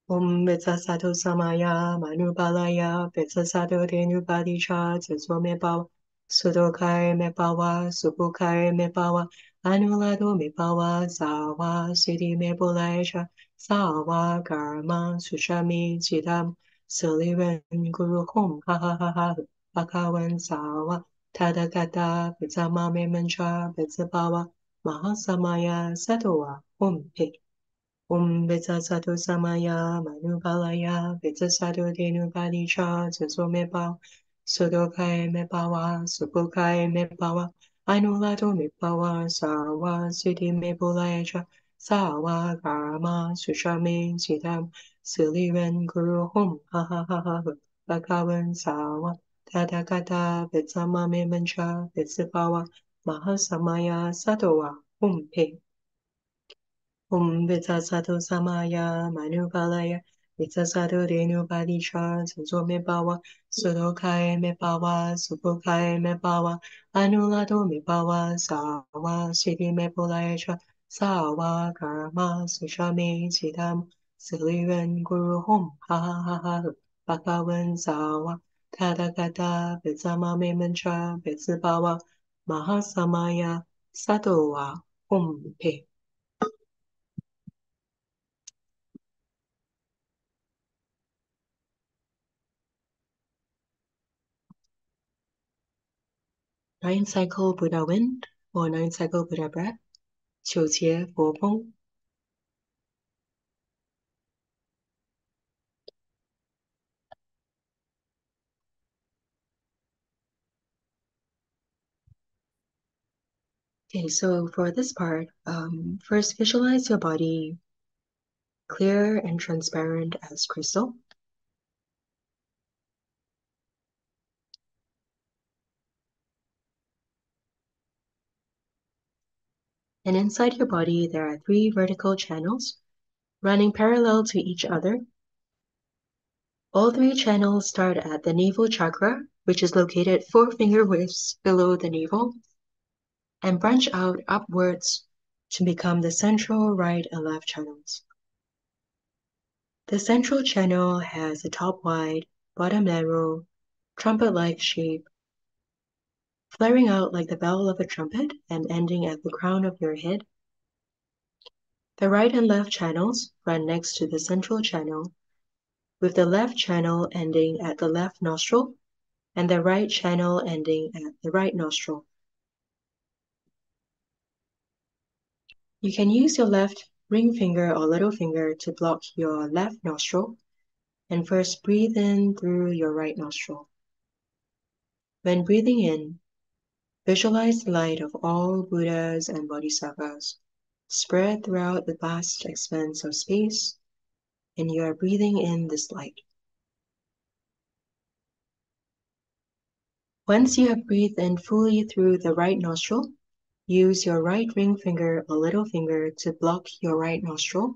Om Vetsasado Samaya Manubalaya Vetsasado Denubadicha Tsuzo Mebawa Sudokai Mebawa Subukai Mebawa Anulado Mebawa Sawa Siddhi Mebolayacha Sawa Karma Sushami Chidam Silivan Guru Hom Ha Ha Ha Ha Bhagavan Sawa Tathagata Vetsama Memancha Vetsabawa Mahasamaya Satowa Humpe Om Vetsasado Samaya Manubalaya Vetsasado Denubadicha Tsuzo Mebao Sudokai Mebawa Subukai Mebawa Anulado Mebawa Sawa Siddhi Mebolayacha Sawa Karma Sushami Chidam Silivan Guru Hum Ha Ha Ha Ha Bhagavan Sawa Tathagata Vetsama Memancha Vetsabawa Mahasamaya Satowa Humpe Om Vitsasado Samaya Manubalaya Vitsasado Denubadicha Tsuzo Mebawa Sudokai Mebawa Subokai Mebawa Anulado Mebawa Sawa Siddhi Mebolayacha Sawa Karma Sushami Chidam Silivan Guru Hom Ha Ha Ha Ha Bhagavan Sawa Tathagata Vitsama Memancha Vetsabawa Mahasamaya Sadowa Hom Pe Nine cycle Buddha wind or nine cycle Buddha breath. 九节佛风. Okay, so for this part, first visualize your body clear and transparent as crystal. And inside your body, there are 3 vertical channels running parallel to each other. All 3 channels start at the navel chakra, which is located 4 finger widths below the navel, and branch out upwards to become the central right and left channels. The central channel has a top wide, bottom narrow, trumpet-like shape, flaring out like the bell of a trumpet and ending at the crown of your head. The right and left channels run next to the central channel, with the left channel ending at the left nostril and the right channel ending at the right nostril. You can use your left ring finger or little finger to block your left nostril and first breathe in through your right nostril. When breathing in, visualize the light of all Buddhas and Bodhisattvas spread throughout the vast expanse of space, and you are breathing in this light. Once you have breathed in fully through the right nostril, use your right ring finger or little finger to block your right nostril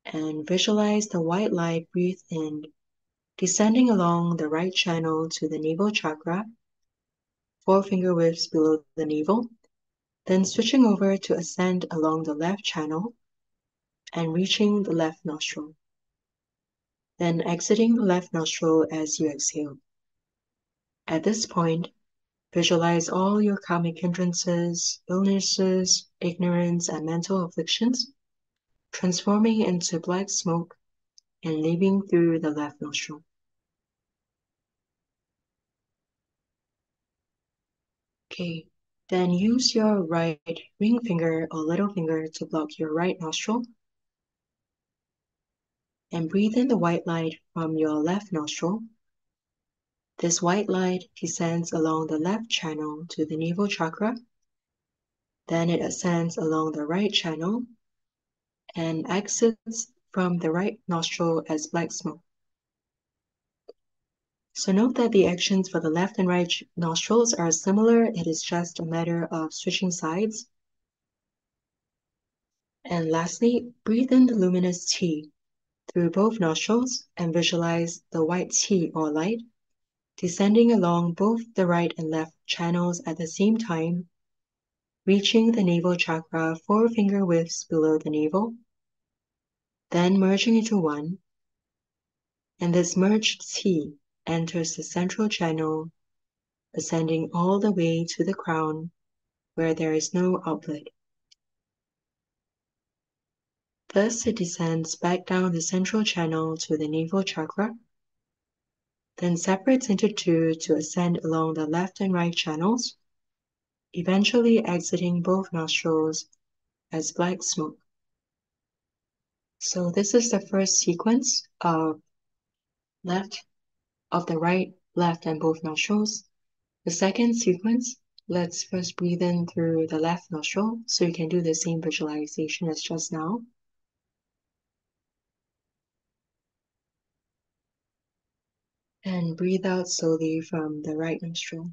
and visualize the white light breathed in, descending along the right channel to the navel chakra, 4 finger widths below the navel, then switching over to ascend along the left channel and reaching the left nostril, then exiting the left nostril as you exhale. At this point, visualize all your karmic hindrances, illnesses, ignorance, and mental afflictions transforming into black smoke and leaving through the left nostril. Okay, then use your right ring finger or little finger to block your right nostril and breathe in the white light from your left nostril. This white light descends along the left channel to the navel chakra, then it ascends along the right channel and exits from the right nostril as black smoke. So note that the actions for the left and right nostrils are similar, it is just a matter of switching sides. And lastly, breathe in the luminous tea through both nostrils and visualize the white tea or light descending along both the right and left channels at the same time, reaching the navel chakra 4 finger widths below the navel, then merging into one, and this merged tea enters the central channel, ascending all the way to the crown where there is no outlet. Thus it descends back down the central channel to the navel chakra, then separates into 2 to ascend along the left and right channels, eventually exiting both nostrils as black smoke. So this is the first sequence of the right, left, and both nostrils. The second sequence, let's first breathe in through the left nostril, so you can do the same visualization as just now. And breathe out slowly from the right nostril.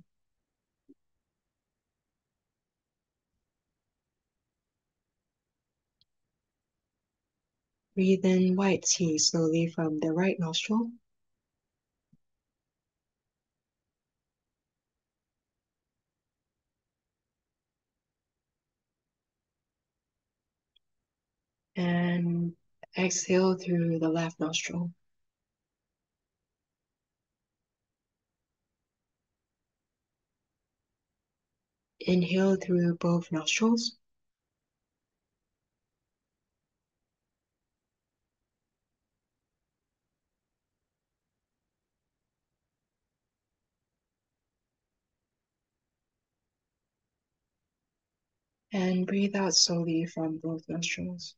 Breathe in white tea slowly from the right nostril. And exhale through the left nostril. Inhale through both nostrils. And breathe out slowly from both nostrils.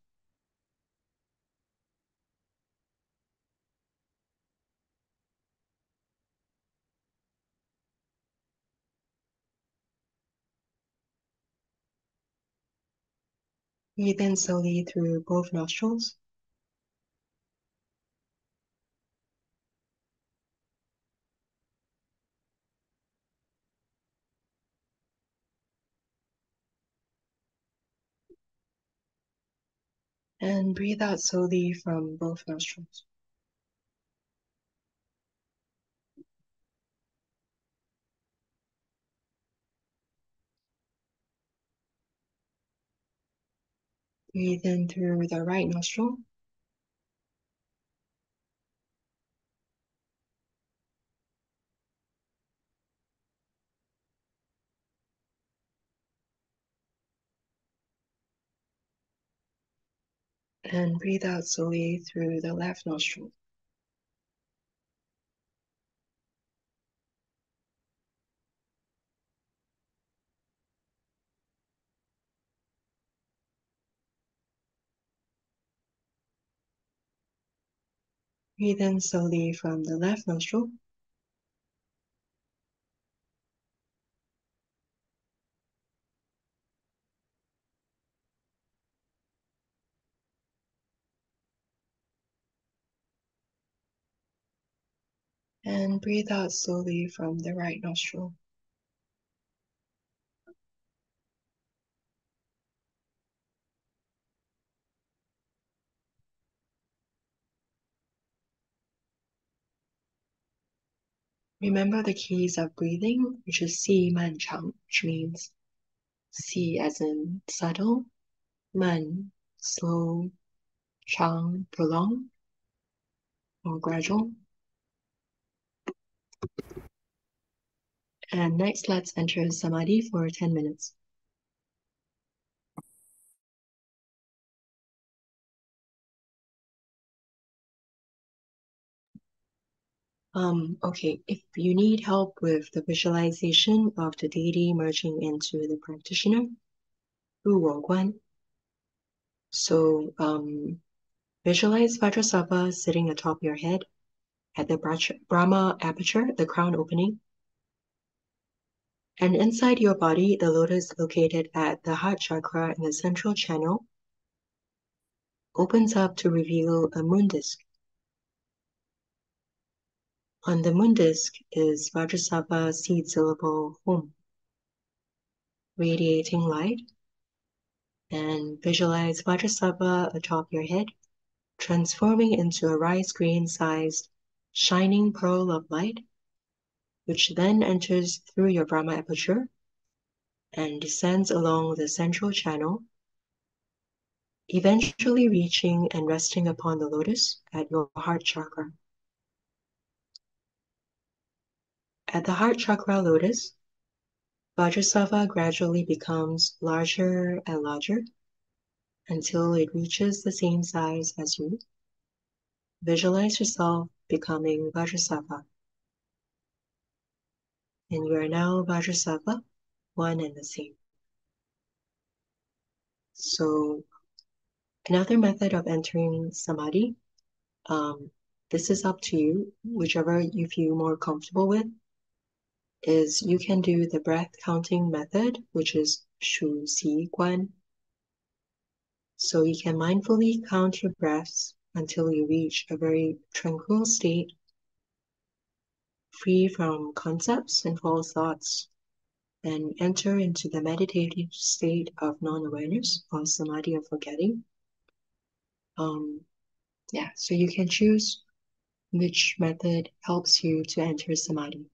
Breathe in slowly through both nostrils. And breathe out slowly from both nostrils. Breathe in through the right nostril. And breathe out slowly through the left nostril. Breathe in slowly from the left nostril. And breathe out slowly from the right nostril. Remember the keys of breathing, which is Si Man Chang, which means Si as in subtle, Man, slow, Chang, prolonged or gradual. And next, let's enter Samadhi for 10 minutes. Okay, if you need help with the visualization of the deity merging into the practitioner, 入我观. So, visualize Vajrasattva sitting atop your head at the Brahma aperture, the crown opening. And inside your body, the lotus located at the heart chakra in the central channel opens up to reveal a moon disk. On the moon disk is Vajrasattva seed syllable Homa, radiating light. And visualize Vajrasattva atop your head, transforming into a rice grain sized shining pearl of light, which then enters through your Brahma aperture and descends along the central channel, eventually reaching and resting upon the lotus at your heart chakra. At the heart chakra lotus, Vajrasattva gradually becomes larger and larger until it reaches the same size as you. Visualize yourself becoming Vajrasattva. And you are now Vajrasattva, one and the same. So another method of entering Samadhi, this is up to you, whichever you feel more comfortable with, is you can do the breath counting method, which is 数息观. So you can mindfully count your breaths until you reach a very tranquil state, free from concepts and false thoughts, and enter into the meditative state of non-awareness or samadhi of forgetting. So you can choose which method helps you to enter samadhi.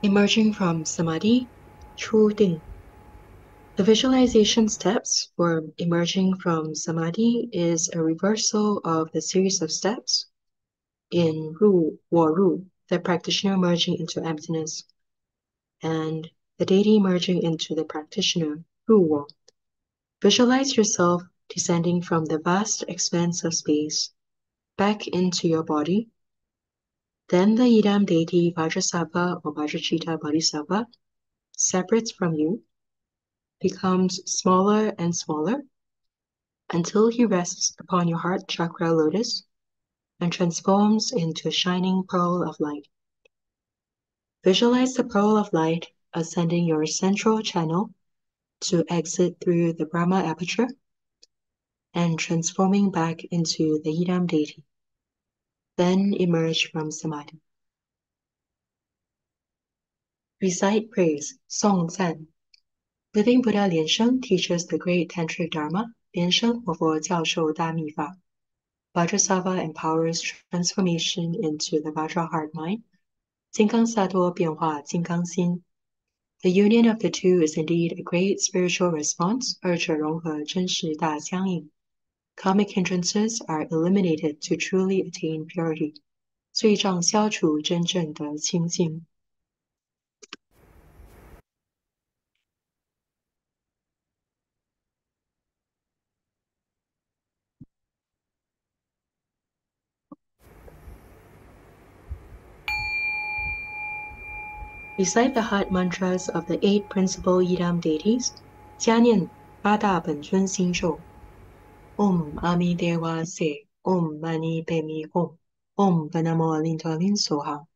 Emerging from Samadhi, Chu Ding. The visualization steps for emerging from Samadhi is a reversal of the series of steps in Ru, Wo Ru, the practitioner merging into emptiness, and the deity merging into the practitioner, Ru Wo. Visualize yourself descending from the vast expanse of space back into your body. Then the Idam deity Vajrasattva or Vajracitta Bodhisattva separates from you, becomes smaller and smaller until he rests upon your heart chakra lotus and transforms into a shining pearl of light. Visualize the pearl of light ascending your central channel to exit through the Brahma aperture and transforming back into the Idam deity. Then emerge from Samadhi. Recite praise, Song Zan. Living Buddha Lian-sheng teaches the great tantric Dharma, Lian-sheng或教授大密法. Vajrasattva empowers transformation into the Vajra heart mind. 金刚萨埵变化金刚心. The union of the two is indeed a great spiritual response, 二者融合真是大相应. Karmic hindrances are eliminated to truly attain purity. 罪障消除真正的清净. Recite the heart mantras of the 8 principal Idam deities. 加念八大本尊心咒. Om Ami Dewa Se, Om Mani Pemi Hom, Om Vanamo Lintolin Soha,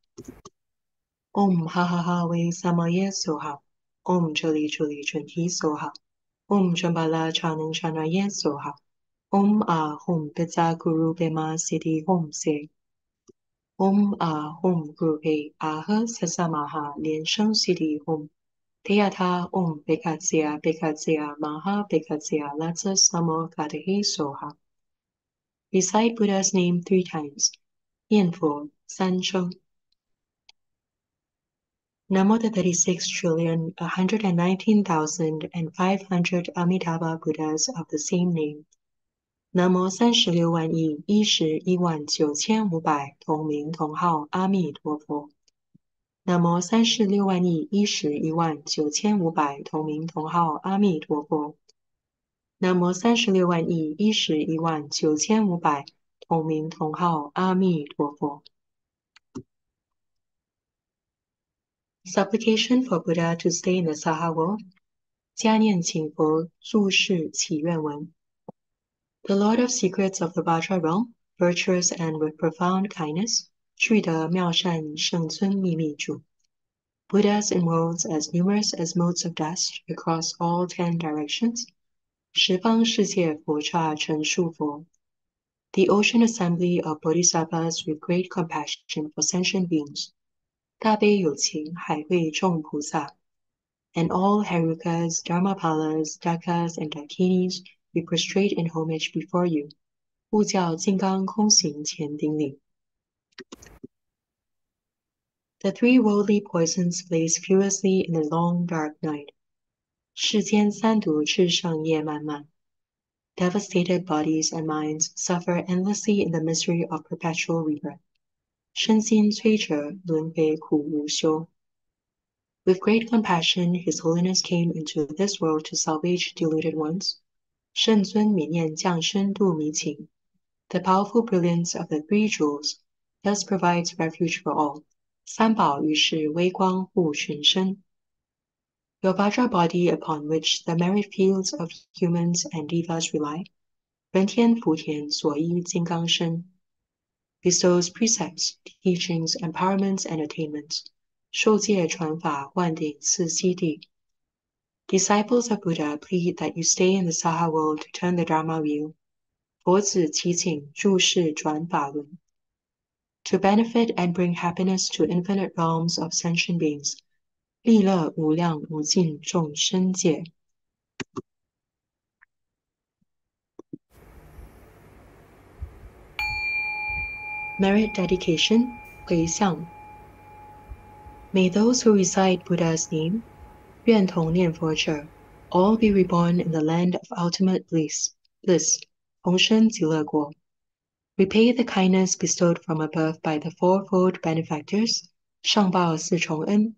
Om Ha Ha Ha We Samaye Soha, Om Chuli Chuli Chunti Soha, Om Chambala Chanang Chanaye Soha, Om Ah Hom Pizza Guru Bema Siddhi Hom Se, Om Ah Hom Guru Pe Aha Sasamaha Lian-sheng Siddhi Hom, Teyata Om Bekatsea Maha Bekatsea Latsa Samo Katahi Soha. Recite Buddha's name 3 times. 念佛三声. Namo the 36,119,500 Amitabha Buddhas of the same name. Namo 36,111,9,500同名同号阿弥陀佛. Namo 36,111,9,500同名同号阿弥陀佛. Namo 36,111,9,500同名同号阿弥陀佛. Supplication for Buddha to stay in the Saha world. 加念请佛注释祈愿文. The Lord of Secrets of the Vajra realm, virtuous and with profound kindness, 具德妙善圣尊秘密主. Buddhas in worlds as numerous as motes of dust across all 10 directions. 十方世界佛刹成数佛. The ocean assembly of bodhisattvas with great compassion for sentient beings. 大悲有情海会众菩萨. And all Harukas, Dharmapalas, Dakas, and Dakinis, we prostrate in homage before you. 护教金刚空行前顶礼. The 3 worldly poisons blaze furiously in the long dark night. 世间三毒炽盛夜漫漫. Devastated bodies and minds suffer endlessly in the misery of perpetual rebirth. 身心摧折轮回苦无休. With great compassion, His Holiness came into this world to salvage deluded ones. 圣尊悯念降生度迷情. The powerful brilliance of the 3 jewels thus provides refuge for all. 三宝于是微光护群生. Your Vajra body upon which the merit fields of humans and devas rely, 人天福田所依金刚身, bestows precepts, teachings, empowerments, and attainments. 受戒传法万顶次悉地. Disciples of Buddha plead that you stay in the Saha world to turn the Dharma wheel. 佛子祈请注释转法轮. To benefit and bring happiness to infinite realms of sentient beings. 利乐无量无尽众生界. Merit dedication, 回向. May those who recite Buddha's name, 愿同念佛者, all be reborn in the land of ultimate bliss, 同生极乐国. Repay the kindness bestowed from above by the fourfold benefactors, 上报四重恩,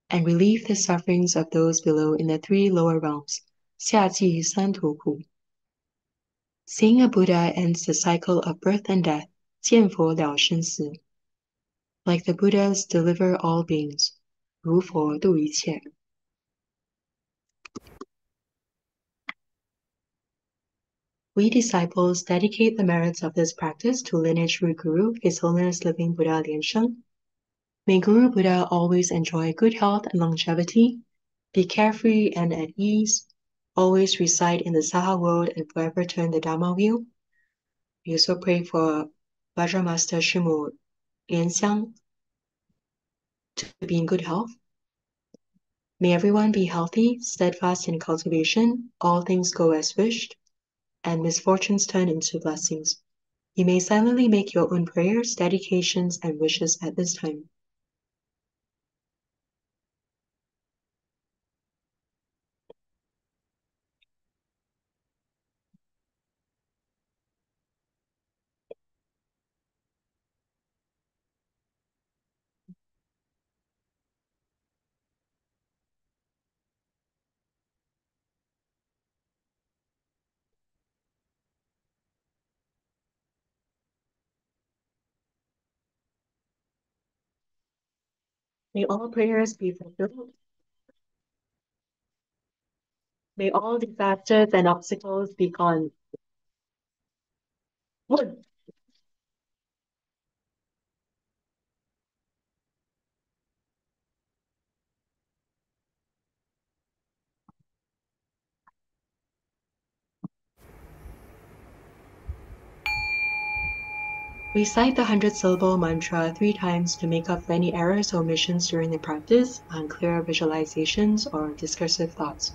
and relieve the sufferings of those below in the three lower realms, 下济三途苦. Seeing a Buddha ends the cycle of birth and death, 见佛了生死. Like the Buddhas deliver all beings, 如佛度一切. We disciples dedicate the merits of this practice to lineage root Guru, His Holiness Living Buddha Lian-sheng. May Guru Buddha always enjoy good health and longevity, be carefree and at ease, always reside in the Saha world and forever turn the Dharma wheel. We also pray for Vajra Master Sheng-Yen Lu to be in good health. May everyone be healthy, steadfast in cultivation, all things go as wished, and misfortunes turn into blessings. You may silently make your own prayers, dedications, and wishes at this time. May all prayers be fulfilled. May all disasters and obstacles be gone. Recite the 100-syllable mantra 3 times to make up for any errors or omissions during the practice, unclear visualizations, or discursive thoughts.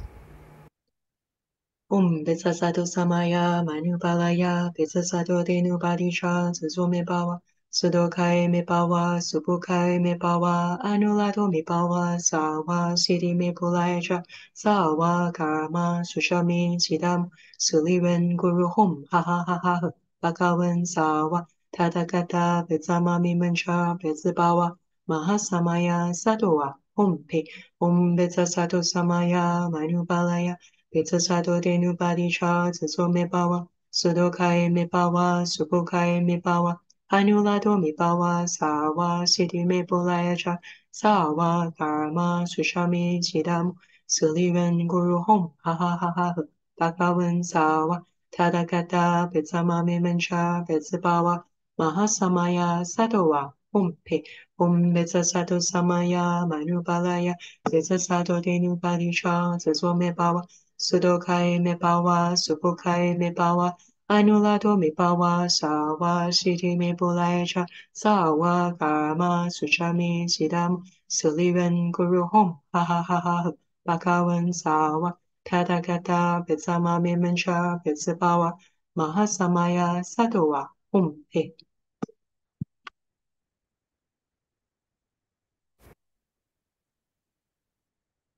Om Vajrasattva Samaya Manubalaya Vajrasattva Denu Badisha Zuzo Mebawa Sudokai Mebawa Subukai Mebawa Anulato Mebawa Sawa Siddhi Mepulayaja Sawa Karma Sushami Chidam Suliwen Guru Hom Ha Ha Ha Ha Bakawan Sawa Tathagata Vetsama Mimancha Vetsabawa Mahasamaya Sadowa Om Pe Om Vajrasattva Samaya Manubalaya Vajrasattva Denu Badisha Zuzo Mebawa Sudokai Mebawa Subukai Mebawa Anulato Mebawa Sawa Siddhi Mepulayaja Sawa Karma Sushami Chidam Suliwen Guru Hom Ha Ha Ha Ha Bhagavan Sawa Tathagata Vetsama Mimancha Vetsabawa Mahasamaya Sadowa Om Pe Om Vajrasattva Samaya Manubalaya Vajrasattva Denu Badisha Zuzo Mebawa Sudokai Mebawa, Subukai Mebawa, Anulato Mebawa, Sawa, Siddhi Mepulayaja, Sawa, Karma, Suchami, Siddham, Sulivan, Guru Hom, Ha Ha Ha Ha, Bhagavan, Sawa, Tathagata, Vetsama Mimancha, Vetsabawa, Mahasamaya, Sadowa, Hum He.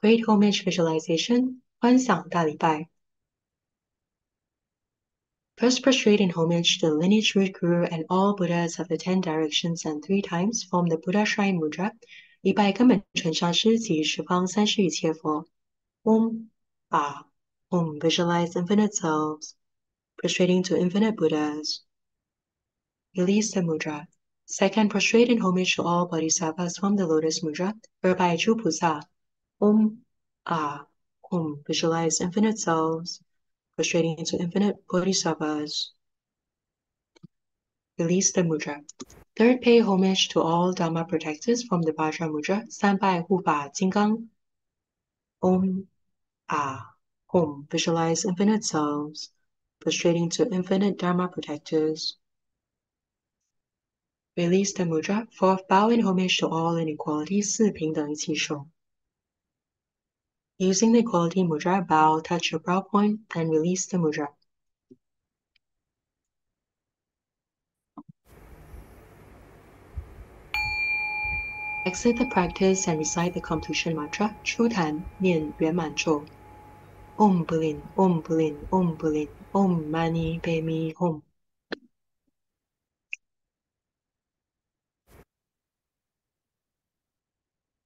Great Homage Visualization, 观想大礼拜. First prostrate in homage to the lineage root Guru and all Buddhas of the 10 directions and 3 times form the Buddha Shrine Mudra. 礼拜根本传上师及十方三世一切佛. Om Om visualize infinite selves, prostrating to infinite Buddhas. Release the mudra. Second, prostrate in homage to all bodhisattvas from the lotus mudra, whereby Chu Pusa. Om visualize infinite selves, prostrating into infinite bodhisattvas. Release the mudra. Third, pay homage to all Dharma protectors from the Vajra mudra, 三拜护法金刚. Om visualize infinite selves, prostrating to infinite Dharma protectors. Release the mudra. Fourth, bow in homage to all inequalities, 四平等一起手. Using the equality mudra, bow, touch your brow point, and release the mudra. Exit the practice and recite the completion mantra, 出坛念圆满咒. Om Bulin, Om Bulin, Om Bulin, Om Mani Padme Hum.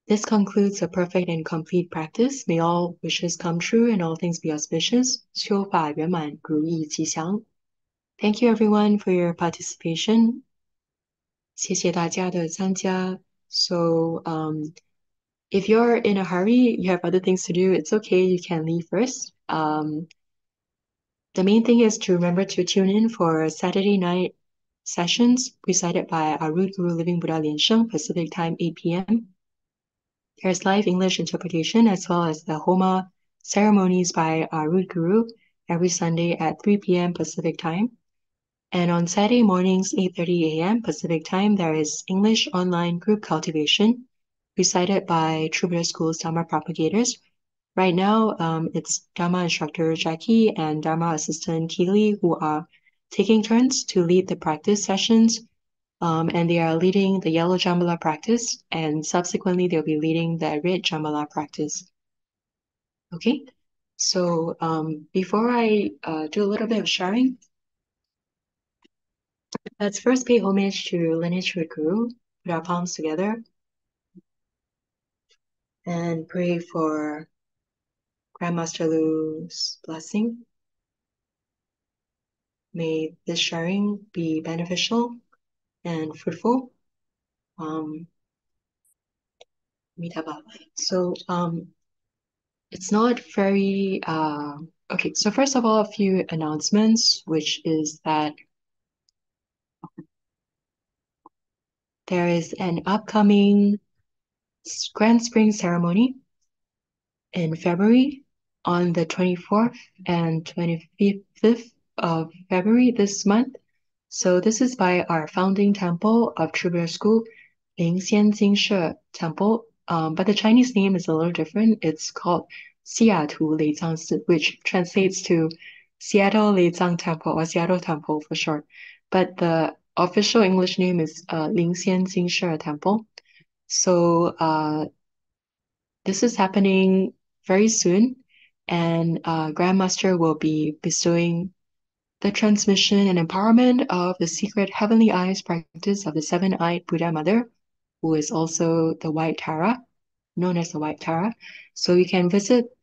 This concludes a perfect and complete practice. May all wishes come true and all things be auspicious. 修法圆满，如意吉祥. Thank you everyone for your participation. 谢谢大家的参加. So, if you're in a hurry, you have other things to do, it's okay, you can leave first. The main thing is to remember to tune in for Saturday night sessions recited by our root guru, Living Buddha Lian-sheng, Pacific time, 8 p.m. There's live English interpretation as well as the Homa ceremonies by our root guru every Sunday at 3 p.m. Pacific time. And on Saturday mornings, 8:30 a.m. Pacific time, there is English online group cultivation recited by True Buddha School's Dharma propagators. Right now, it's Dharma instructor Jackie and Dharma assistant Keely who are taking turns to lead the practice sessions. And they are leading the yellow Jamala practice, and subsequently they'll be leading the red Jamala practice. Okay, so before I do a little bit of sharing, let's first pay homage to lineage root guru, put our palms together, and pray for Grand Master Lu's blessing. May this sharing be beneficial and fruitful. So it's not very okay. So first of all, a few announcements, which is that there is an upcoming Grand Spring ceremony in February on the 24th and 25th of February this month. So this is by our founding temple of True Buddha School, Ling Temple. But the Chinese name is a little different. It's called Seattle Leizang, which translates to Seattle Leizang Temple or Seattle Temple for short. But the official English name is Ling Temple. So this is happening very soon, and Grand Master will be bestowing the transmission and empowerment of the secret heavenly eyes practice of the seven-eyed Buddha Mother, who is also the White Tara, known as the White Tara. So you can visit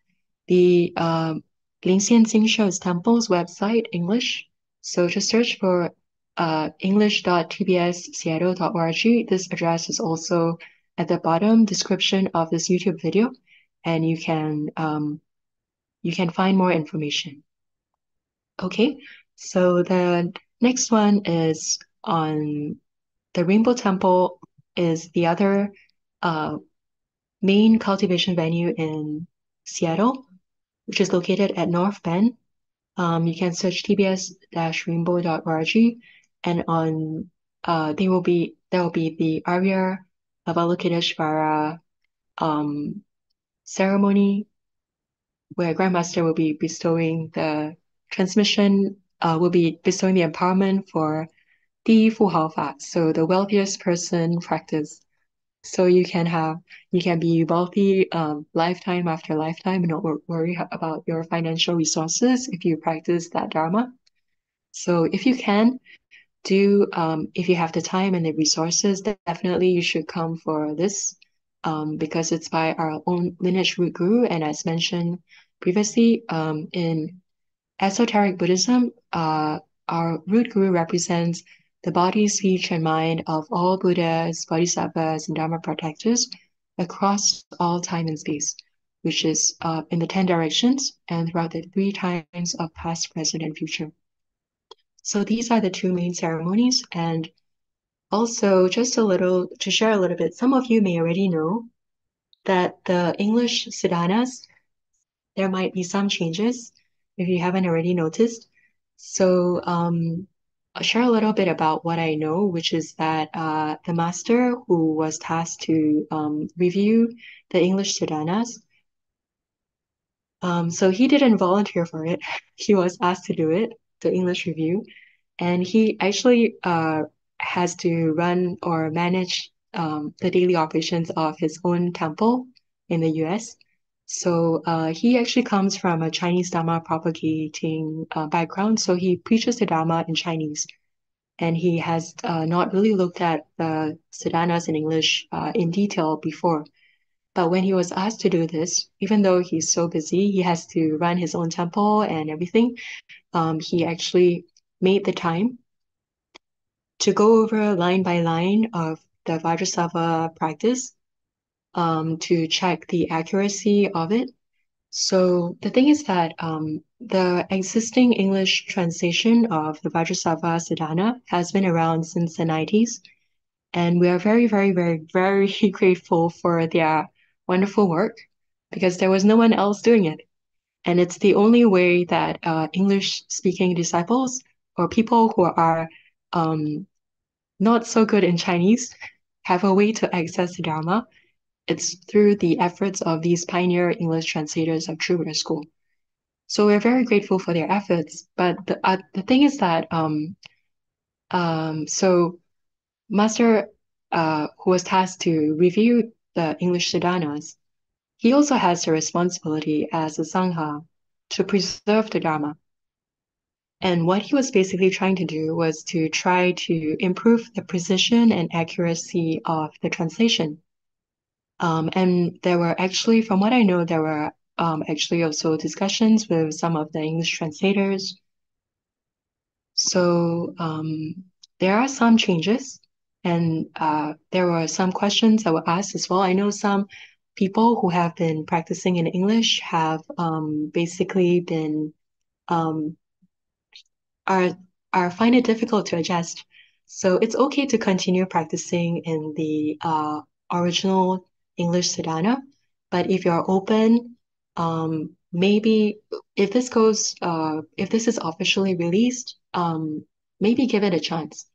the Lingxian Xingshe's temple's website, English. So just search for english.tbsseattle.org. This address is also at the bottom description of this YouTube video, and you can find more information. Okay, so the next one is on the Rainbow Temple is the other main cultivation venue in Seattle, which is located at North Bend. You can search tbs-rainbow.org, and on there will be the Arya Avalokiteshvara ceremony where Grandmaster will be bestowing the transmission, will be bestowing the empowerment for the Fu Hao Fa, so the wealthiest person practice. So you can be wealthy lifetime after lifetime and not worry about your financial resources if you practice that Dharma. So if you can if you have the time and the resources, definitely you should come for this because it's by our own lineage root guru. And as mentioned previously, in esoteric Buddhism, our root guru represents the body, speech, and mind of all Buddhas, Bodhisattvas, and Dharma protectors across all time and space, which is in the 10 directions and throughout the 3 times of past, present, and future. So these are the 2 main ceremonies. And also just to share a little bit, some of you may already know that the English Sadhanas, there might be some changes if you haven't already noticed. So I'll share a little bit about what I know, which is that the master who was tasked to review the English Sadhanas, so he didn't volunteer for it. He was asked to do it, the English review, and he actually has to run or manage the daily operations of his own temple in the US. So he actually comes from a Chinese Dharma propagating background. So he preaches the Dharma in Chinese. And he has not really looked at the sadhanas in English in detail before. But when he was asked to do this, even though he's so busy, he has to run his own temple and everything, he actually made the time to go over line by line of the Vajrasattva practice to check the accuracy of it. So the thing is that the existing English translation of the Vajrasattva Sadhana has been around since the 90s. And we are very, very, very, very grateful for their wonderful work because there was no one else doing it. And it's the only way that English speaking disciples or people who are not so good in Chinese have a way to access the Dharma. It's through the efforts of these pioneer English translators of True Buddha School. So we're very grateful for their efforts. But the thing is that so Master who was tasked to review the English sadhanas, he also has the responsibility as a Sangha to preserve the Dharma. And what he was basically trying to do was to try to improve the precision and accuracy of the translation. And there were actually, from what I know, there were actually also discussions with some of the English translators. So there are some changes, and there were some questions that were asked as well. I know some people who have been practicing in English have basically been um, are find it difficult to adjust. So it's okay to continue practicing in the original English sadhana, but if you're open, maybe if this is officially released, maybe give it a chance.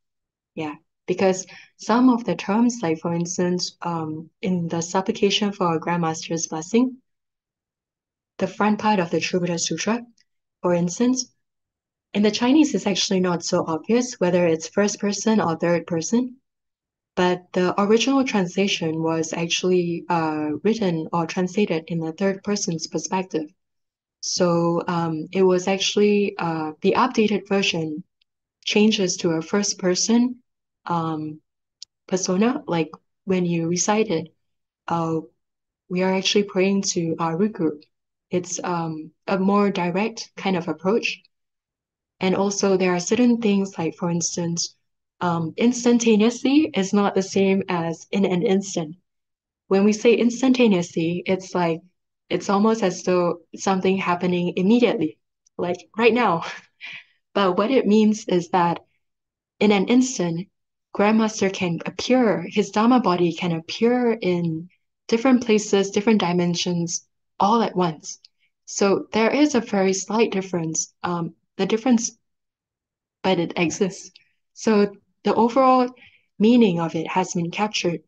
Yeah, because some of the terms, like for instance, in the supplication for a Grand Master's blessing, the front part of the True Buddha Sutra, for instance, in the Chinese, it's actually not so obvious whether it's first person or third person, but the original translation was actually written or translated in the third person's perspective. So it was actually the updated version changes to a first person um, persona. Like when you recite it, uh, we are actually praying to our root group. It's a more direct kind of approach. And also, there are certain things like, for instance, instantaneously is not the same as in an instant. When we say instantaneously, it's like it's almost as though something happening immediately, like right now. But what it means is that in an instant, Grandmaster can appear, his Dharma body can appear in different places, different dimensions, all at once. So there is a very slight difference. The difference but it exists. So the overall meaning of it has been captured.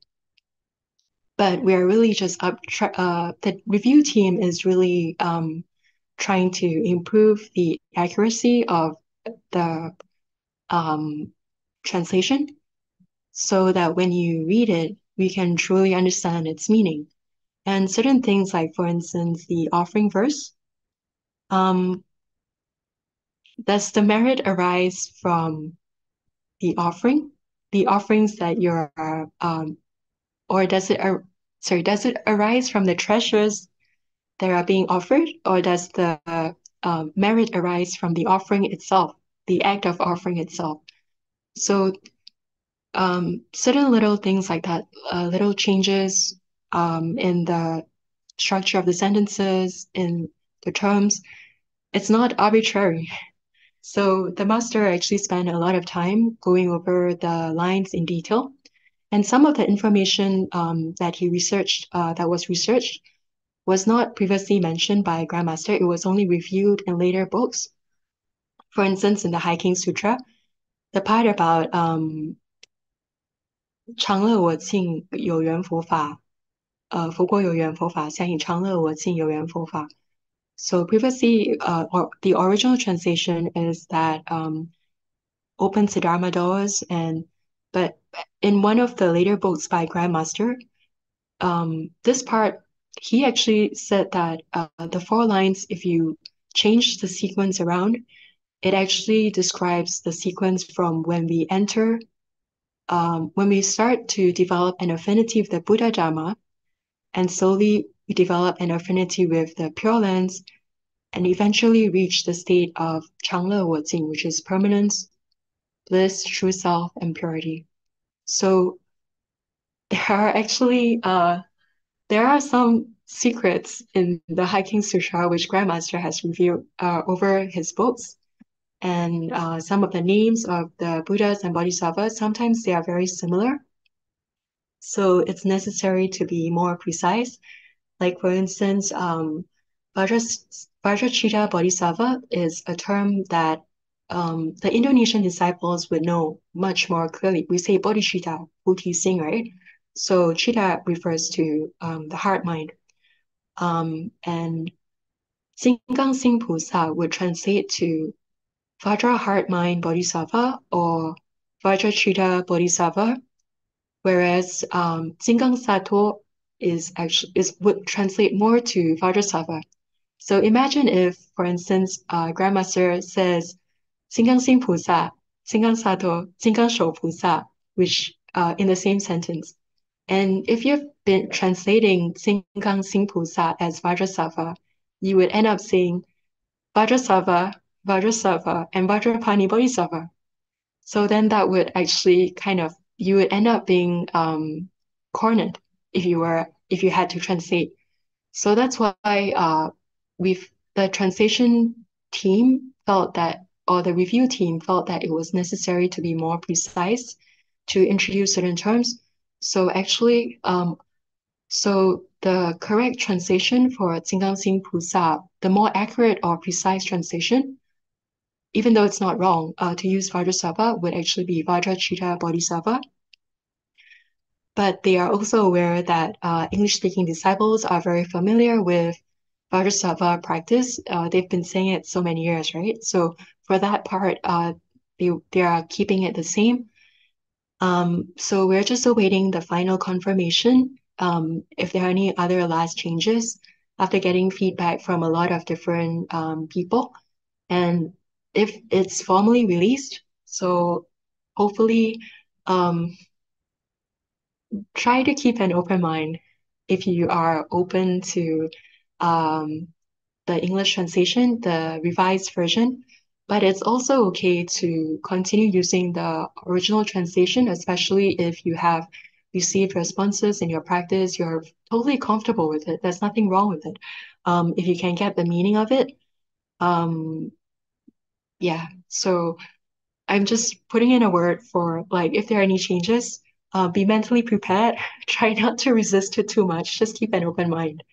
But we are really just the review team is really trying to improve the accuracy of the um, translation so that when you read it, we can truly understand its meaning. And certain things like, for instance, the offering verse, um, does the merit arise from the offering, the offerings that you're or does it arise from the treasures that are being offered, or does the merit arise from the offering itself, the act of offering itself? So certain little things like that, little changes in the structure of the sentences, in the terms, it's not arbitrary. So the master actually spent a lot of time going over the lines in detail. And some of the information that he researched, that was researched, was not previously mentioned by Grandmaster. It was only reviewed in later books. For instance, in the Hiking Sutra, the part about 常乐我净有缘佛法, 佛国有缘佛法, 相应常乐我净有缘佛法. So previously, or the original translation is that opens the Dharma doors, but in one of the later books by Grand Master, this part, he actually said that the four lines, if you change the sequence around, it actually describes the sequence from when we enter, when we start to develop an affinity with the Buddha Dharma, and slowly we develop an affinity with the Pure Lands, and eventually reach the state of Changle Wojing, which is permanence, bliss, true self, and purity. So there are actually there are some secrets in the Hiking Sutra which Grandmaster has revealed over his books. And some of the names of the Buddhas and Bodhisattvas, sometimes they are very similar. So it's necessary to be more precise. Like for instance, Vajrasattva Bodhisattva is a term that the Indonesian disciples would know much more clearly. We say Bodhicitta, Buddhi Sing, right? So Chitta refers to the heart mind. And Singgang Sing Pusa would translate to Vajra heart mind Bodhisattva or Vajrachitta Bodhisattva, whereas Singgang Sato is would translate more to Vajrasattva. So imagine if, for instance, Grandmaster says Singgang Sing Pusa, Singgang Sato, Singgang Shou Pusa, which in the same sentence. And if you've been translating Singgang Sing Pusa as Vajrasattva, you would end up saying Vajrasattva, Vajrasattva, and Vajrapani Bodhisattva. So then that would actually you would end up being cornered if you had to translate. So that's why the translation team felt that, or the review team felt that it was necessary to be more precise to introduce certain terms. So actually, so the correct translation for Jinggang Sing Pusa, the more accurate or precise translation, even though it's not wrong, to use Vajrasattva would actually be Vajrachitta Bodhisattva. But they are also aware that English-speaking disciples are very familiar with Vajrasattva practice. They've been saying it so many years, right? So for that part, they are keeping it the same. So we're just awaiting the final confirmation. If there are any other last changes after getting feedback from a lot of different people, and if it's formally released, so hopefully, try to keep an open mind if you are open to um, the English translation, the revised version. But it's also okay to continue using the original translation, especially if you have received responses in your practice, you're totally comfortable with it. There's nothing wrong with it. If you can get the meaning of it, um, yeah. So I'm just putting in a word for like if there are any changes, be mentally prepared. Try not to resist it too much. Just keep an open mind.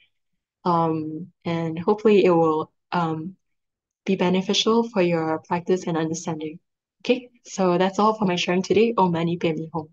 And hopefully it will be beneficial for your practice and understanding. Okay, so that's all for my sharing today. Om Mani Padme Hum.